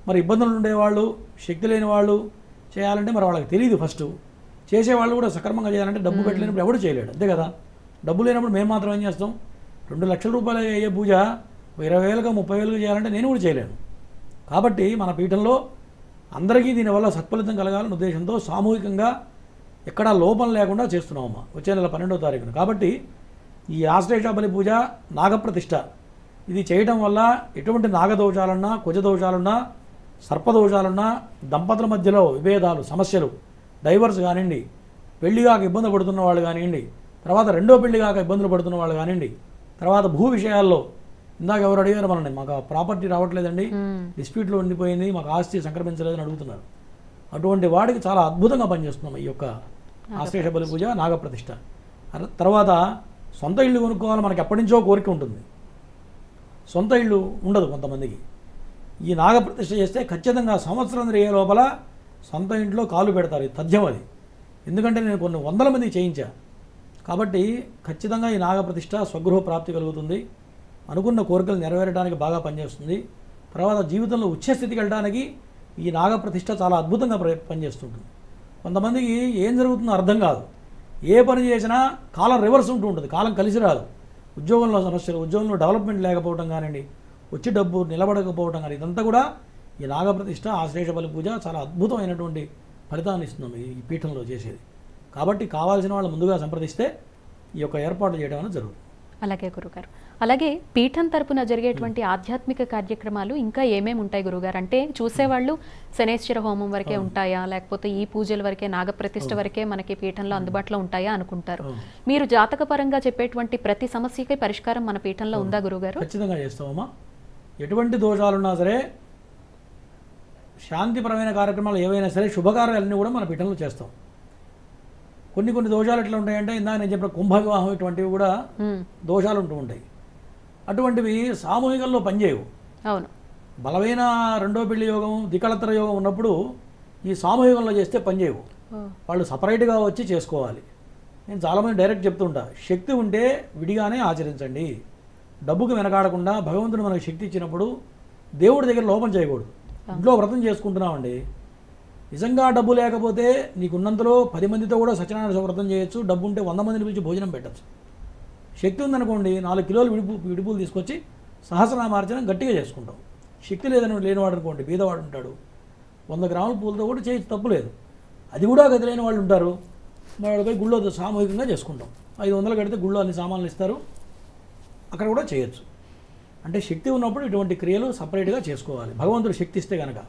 మరి ఇబ్బందులు ఉండేవాళ్ళు, శక్తి లేని వాళ్ళు చేయాలంటే మరి వాళ్ళకి తెలియదు. ఫస్ట్ చేసేవాళ్ళు కూడా సక్రమంగా చేయాలంటే డబ్బు పెట్టలేనప్పుడు ఎవడు చేయలేడు, అంతే కదా. డబ్బు లేనప్పుడు మేము మాత్రం ఏం చేస్తాం? 2 లక్షల రూపాయలు అయ్యే పూజ 20,000గా 30,000గా చేయాలంటే నేను కూడా చేయలేను. కాబట్టి మన పీఠంలో అందరికీ దీనివల్ల సత్ఫలితం కలగాలనే ఉద్దేశంతో సామూహికంగా ఎక్కడా లోపం లేకుండా చేస్తున్నామమ్మా వచ్చే నెల 12వ తారీఖున. కాబట్టి ఈ ఆశ్లేష బలి పూజ, నాగప్రతిష్ఠ ఇది చేయడం వల్ల ఎటువంటి నాగదోషాలున్నా, కుజదోషాలున్నా, సర్పదోషాలున్నా, దంపతుల మధ్యలో విభేదాలు, సమస్యలు, డైవర్స్ కానివ్వండి, పెళ్లిగాక ఇబ్బంది పడుతున్న వాళ్ళు కానివ్వండి, తర్వాత రెండో పెళ్లిగాక ఇబ్బందులు పడుతున్న వాళ్ళు కానివ్వండి, తర్వాత భూ విషయాల్లో ఇందాక ఎవరు అడిగారు మనల్ని, మాకు ప్రాపర్టీ రావట్లేదండి, డిస్ప్యూట్లో ఉండిపోయింది, మాకు ఆస్తి సంక్రమించలేదని అడుగుతున్నారు. అటువంటి వాడికి చాలా అద్భుతంగా పనిచేస్తున్నాం ఈ యొక్క ఆశ్లేష బలి పూజ, నాగప్రతిష్ఠ. తర్వాత సొంత ఇల్లు కొనుక్కోవాలి, మనకి ఎప్పటి నుంచో కోరిక ఉంటుంది, సొంత ఇల్లు ఉండదు కొంతమందికి. ఈ నాగప్రతిష్ఠ చేస్తే ఖచ్చితంగా సంవత్సరం తిరిగే లోపల సొంత ఇంట్లో కాలు పెడతారు. ఇది తథ్యం అది. ఎందుకంటే నేను కొన్ని 100 మందికి చేయించా. కాబట్టి ఖచ్చితంగా ఈ నాగప్రతిష్ఠ స్వగృహ ప్రాప్తి కలుగుతుంది, అనుకున్న కోరికలు నెరవేరడానికి బాగా పనిచేస్తుంది. తర్వాత జీవితంలో ఉచ్చస్థితికి వెళ్ళడానికి ఈ నాగప్రతిష్ఠ చాలా అద్భుతంగా పనిచేస్తుంటుంది. కొంతమందికి ఏం జరుగుతుందో అర్థం కాదు, ఏ పని చేసినా కాలం రివర్స్ ఉంటూ ఉంటుంది, కాలం కలిసి రాదు. ఉద్యోగంలో సమస్యలు, ఉద్యోగంలో డెవలప్మెంట్ లేకపోవడం కానివ్వండి, వచ్చి డబ్బు నిలబడకపోవడం కానీ, ఇదంతా కూడా ఈ నాగప్రతిష్ఠ, ఆశ్లేష బలి పూజ చాలా అద్భుతమైనటువంటి ఫలితాన్ని ఇస్తున్నాం ఈ పీఠంలో చేసేది. కాబట్టి కావాల్సిన వాళ్ళు ముందుగా సంప్రదిస్తే ఈ యొక్క ఏర్పాటు చేయడం అనేది జరుగుతుంది. అలాగే గురుగారు, అలాగే పీఠం తరపున జరిగేటువంటి ఆధ్యాత్మిక కార్యక్రమాలు ఇంకా ఏమేమి ఉంటాయి గురుగారు? అంటే చూసేవాళ్ళు శనేశ్వర హోమం వరకే ఉంటాయా, లేకపోతే ఈ పూజల వరకే, నాగప్రతిష్ఠ వరకే మనకి పీఠంలో అందుబాటులో ఉంటాయా అనుకుంటారు. మీరు జాతకపరంగా చెప్పేటువంటి ప్రతి సమస్యకి పరిష్కారం మన పీఠంలో ఉందా గురుగారు? ఖచ్చితంగా చేస్తామమ్మా. ఎటువంటి దోషాలున్నా సరే, శాంతిపరమైన కార్యక్రమాలు ఏవైనా సరే, శుభకార్యాలన్నీ కూడా మన పీఠంలో చేస్తాం. కొన్ని దోషాలు ఎట్లా ఉంటాయంటే, ఇందాక నేను చెప్పిన కుంభ వివాహం ఇటువంటివి కూడా దోషాలు ఉంటూ ఉంటాయి. అటువంటివి సామూహికంలో పనిచేయవు. అవును, బలమైన రెండో పెళ్లి యోగం, దికళత్తర యోగం ఉన్నప్పుడు ఈ సామూహికంలో చేస్తే పనిచేయవు. వాళ్ళు సపరేట్గా వచ్చి చేసుకోవాలి. నేను చాలామంది డైరెక్ట్ చెప్తుంటా, శక్తి ఉంటే విడిగానే ఆచరించండి. డబ్బుకు వెనకాడకుండా భగవంతుడు మనకు శక్తి ఇచ్చినప్పుడు దేవుడి దగ్గర లోపం చేయకూడదు. ఇంట్లో వ్రతం చేసుకుంటున్నామండి, నిజంగా డబ్బు లేకపోతే నీకున్నంతలో 10 మందితో కూడా సత్యనారాయణ వ్రతం చేయొచ్చు. డబ్బు ఉంటే 100 మందిని పిలిచి భోజనం పెట్టచ్చు. శక్తి ఉందనుకోండి, 4 కిలోలు విడిపూలు తీసుకొచ్చి సహస్రనామార్చన గట్టిగా చేసుకుంటాం. శక్తి లేనివాడు అనుకోండి, బీదవాడు ఉంటాడు, 100 గ్రాముల పూలతో కూడా చేయొచ్చు, తప్పు లేదు. అది కూడా గతి లేని వాళ్ళు ఉంటారు, వాళ్ళపై గుళ్ళో సామూహికంగా చేసుకుంటాం. 500 కడితే గుళ్ళో అన్ని సామాన్లు ఇస్తారు, అక్కడ కూడా చేయొచ్చు. అంటే శక్తి ఉన్నప్పుడు ఇటువంటి క్రియలు సపరేట్గా చేసుకోవాలి. భగవంతుడు శక్తి ఇస్తే కనుక.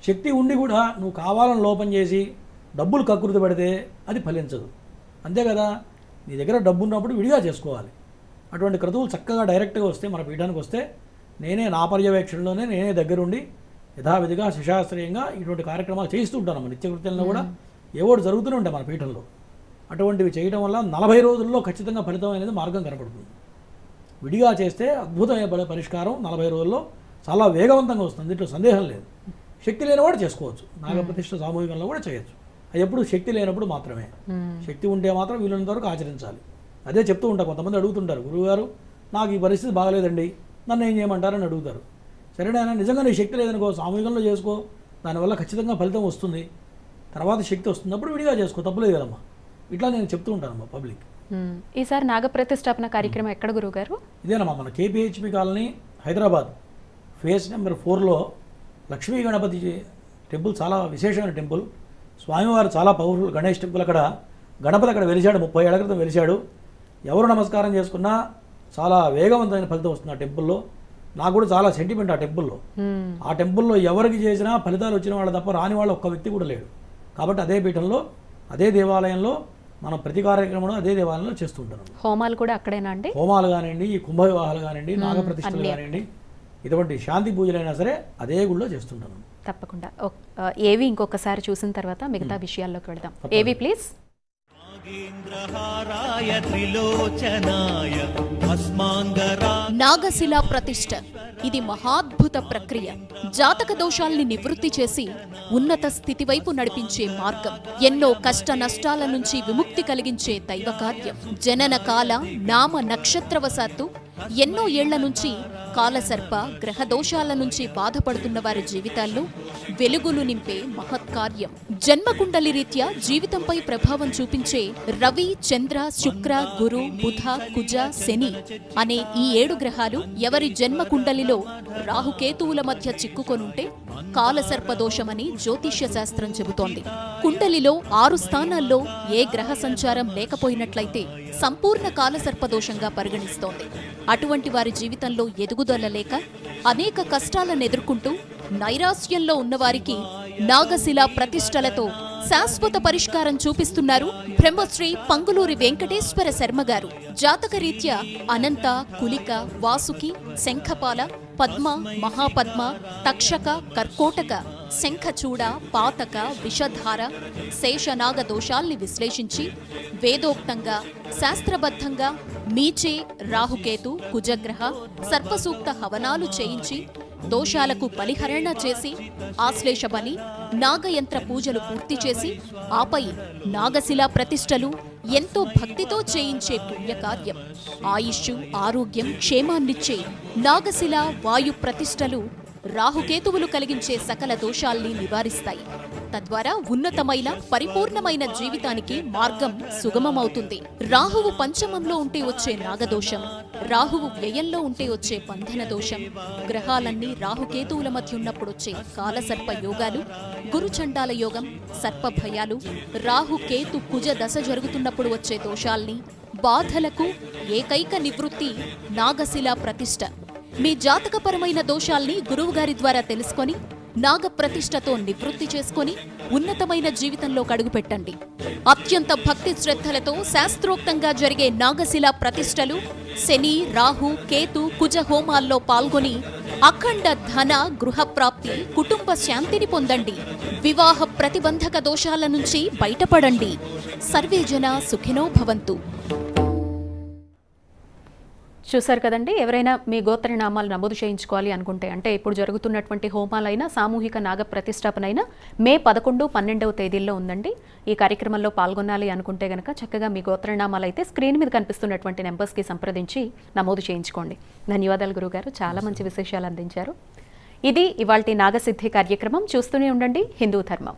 శక్తి ఉండి కూడా నువ్వు కావాలని లోపం చేసి డబ్బులు కక్కుర్తి పెడితే అది ఫలించదు, అంతే కదా. నీ దగ్గర డబ్బు ఉన్నప్పుడు విడిగా చేసుకోవాలి. అటువంటి క్రతువులు చక్కగా డైరెక్ట్గా వస్తే, మన పీఠానికి వస్తే, నేనే నా పర్యవేక్షణలోనే నేనే దగ్గరుండి యథావిధిగా సుశాస్త్రీయంగా ఇటువంటి కార్యక్రమాలు చేయిస్తూ ఉంటాను. నిత్యకృత్యంలో కూడా ఏవోటి జరుగుతూనే ఉంటాయి మన పీఠంలో. అటువంటివి చేయడం వల్ల 40 రోజుల్లో ఖచ్చితంగా ఫలితం అనేది మార్గం కనపడుతుంది. విడిగా చేస్తే అద్భుతమైన పరిష్కారం 40 రోజుల్లో చాలా వేగవంతంగా వస్తుంది, దీంట్లో సందేహం లేదు. శక్తి లేనివాడు చేసుకోవచ్చు, నాగప్రతిష్ఠ సామూహికంలో కూడా చేయొచ్చు. అది ఎప్పుడు శక్తి లేనప్పుడు మాత్రమే. శక్తి ఉంటే మాత్రం వీలున్నంత వరకు ఆచరించాలి. అదే చెప్తూ ఉంటారు, కొంతమంది అడుగుతుంటారు, గురువుగారు నాకు ఈ పరిస్థితి బాగలేదండి, నన్ను ఏం చేయమంటారని అడుగుతారు. సరేనా, నిజంగా నీ శక్తి లేదనుకో, సామూహికంలో చేసుకో, దానివల్ల ఖచ్చితంగా ఫలితం వస్తుంది. తర్వాత శక్తి వస్తుంది, అప్పుడు విడిగా చేసుకో, తప్పులేదు కదమ్మా. ఇట్లా నేను చెప్తూ ఉంటానమ్మా పబ్లిక్. ఈసారి నాగప్రతిష్ఠాపన కార్యక్రమం ఎక్కడ గురువుగారు? ఇదేనమ్మా, మన KPHP colony, Hyderabad, phase number 4లో లక్ష్మీ గణపతి టెంపుల్. చాలా విశేషమైన టెంపుల్, స్వామివారు చాలా పవర్ఫుల్ గణేష్ టెంపుల్. అక్కడ గణపతి అక్కడ వెలిశాడు, 30 ఏళ్ల క్రితం వెలిశాడు. ఎవరు నమస్కారం చేసుకున్నా చాలా వేగవంతమైన ఫలితం వస్తుంది ఆ టెంపుల్లో. నాకు కూడా చాలా సెంటిమెంట్ ఆ టెంపుల్లో. ఆ టెంపుల్లో ఎవరికి చేసినా ఫలితాలు వచ్చిన వాళ్ళు తప్ప రాని వాళ్ళు ఒక్క వ్యక్తి కూడా లేడు. కాబట్టి అదే పీఠంలో, అదే దేవాలయంలో మనం ప్రతి కార్యక్రమం అదే దేవాలయంలో చేస్తుంటాం. హోమాలు కూడా అక్కడేనా అండి? హోమాలు కానివ్వండి, ఈ కుంభ వివాహాలు కానివ్వండి, నాగప్రతిష్ఠలు కానివ్వండి, ఇటువంటి శాంతి పూజలైనా సరే అదే గుళ్ళో చేస్తుంటాను. తప్పకుండా. ఏవి ఇంకొకసారి చూసిన తర్వాత మిగతా విషయాల్లోకి వెళదాం. ఏవి ప్లీజ్. నాగశిలా ప్రతిష్ఠ ఇది మహాద్భుత ప్రక్రియ. జాతక దోషాల్ని నివృత్తి చేసి ఉన్నత స్థితి వైపు నడిపించే మార్గం. ఎన్నో కష్ట నష్టాల నుంచి విముక్తి కలిగించే దైవ కార్యం. జనన కాల నామ నక్షత్రవశాత్తు ఎన్నో ఏళ్ల నుంచి కాలసర్ప గ్రహ దోషాల నుంచి బాధపడుతున్న వారి జీవితాల్లో వెలుగులు నింపే మహత్కార్యం. జన్మకుండలి రీత్యా జీవితంపై ప్రభావం చూపించే రవి, చంద్ర, శుక్ర, గురు, బుధ, కుజ, శని అనే ఈ 7 గ్రహాలు ఎవరి జన్మకుండలిలో రాహుకేతువుల మధ్య చిక్కుకొనుంటే కాలసర్ప దోషమని జ్యోతిష్య శాస్త్రం చెబుతోంది. కుండలిలో 6 స్థానాల్లో ఏ గ్రహ సంచారం లేకపోయినట్లయితే సంపూర్ణ కాలసర్ప దోషంగా పరిగణిస్తోంది. అటువంటి వారి జీవితంలో ఎదుగుదల లేక అనేక కష్టాలను ఎదుర్కొంటూ నైరాశ్యంలో ఉన్నవారికి నాగశిలా ప్రతిష్టలతో శాశ్వత పరిష్కారం చూపిస్తున్నారు బ్రహ్మశ్రీ పంగులూరి వెంకటేశ్వర శర్మ గారు. జాతకరీత్యా అనంత, కులిక, వాసుకి, శంఖపాల, పద్మ, మహాపద్మ, తక్షక, కర్కోటక, శంఖచూడ, పాతక, విషధార, శేషనాగ దోషాల్ని విశ్లేషించి వేదోక్తంగా శాస్త్రబద్ధంగా మీచే, రాహుకేతు, కుజగ్రహ, సర్పసూక్త హవనాలు చేయించి దోషాలకు బలిహరణ చేసి ఆశ్లేష బలి, నాగయంత్ర పూజలు పూర్తి చేసి ఆపై నాగశిలా ప్రతిష్టలు ఎంతో భక్తితో చేయించే పుణ్యకార్యం. ఆయుష్షు, ఆరోగ్యం, క్షేమాన్నిచ్చే నాగశిల వాయు ప్రతిష్టలు రాహుకేతువులు కలిగించే సకల దోషాల్ని నివారిస్తాయి. తద్వారా ఉన్నతమైన పరిపూర్ణమైన జీవితానికి మార్గం సుగమమవుతుంది. రాహువు పంచమంలో ఉంటే వచ్చే నాగదోషం, రాహువు వ్యయంలో ఉంటే వచ్చే బంధన దోషం, గ్రహాలన్నీ రాహుకేతువుల మధ్య ఉన్నప్పుడు వచ్చే కాలసర్ప యోగాలు, గురుచండాల యోగం, సర్పభయాలు, రాహుకేతు కుజ దశ జరుగుతున్నప్పుడు వచ్చే దోషాల్ని, బాధలకు ఏకైక నివృత్తి నాగశిలా ప్రతిష్ఠ. మీ జాతకపరమైన దోషాల్ని గురువుగారి ద్వారా తెలుసుకొని నాగ ప్రతిష్టతో నివృత్తి చేసుకొని ఉన్నతమైన జీవితంలో అడుగుపెట్టండి. అత్యంత భక్తి శ్రద్ధలతో శాస్త్రోక్తంగా జరిగే నాగశిలా ప్రతిష్టలు, శని, రాహు, కేతు, కుజ హోమాల్లో పాల్గొని అఖండ ధన, గృహప్రాప్తి, కుటుంబ శాంతిని పొందండి. వివాహ ప్రతిబంధక దోషాల నుంచి బయటపడండి. సర్వే జన సుఖినో భవంతు. చూశారు కదండి. ఎవరైనా మీ గోత్రనామాలు నమోదు చేయించుకోవాలి అనుకుంటే, అంటే ఇప్పుడు జరుగుతున్నటువంటి హోమాలైనా సామూహిక నాగ ప్రతిష్టాపనైనా మే 11, 12వ తేదీల్లో ఉందండి. ఈ కార్యక్రమంలో పాల్గొనాలి అనుకుంటే గనక చక్కగా మీ గోత్రనామాలు అయితే స్క్రీన్ మీద కనిపిస్తున్నటువంటి నెంబర్స్కి సంప్రదించి నమోదు చేయించుకోండి. ధన్యవాదాలు గురుగారు, చాలా మంచి విశేషాలు అందించారు. ఇది ఇవాల్టి నాగసిద్ధి కార్యక్రమం. చూస్తూనే ఉండండి హిందూ ధర్మం.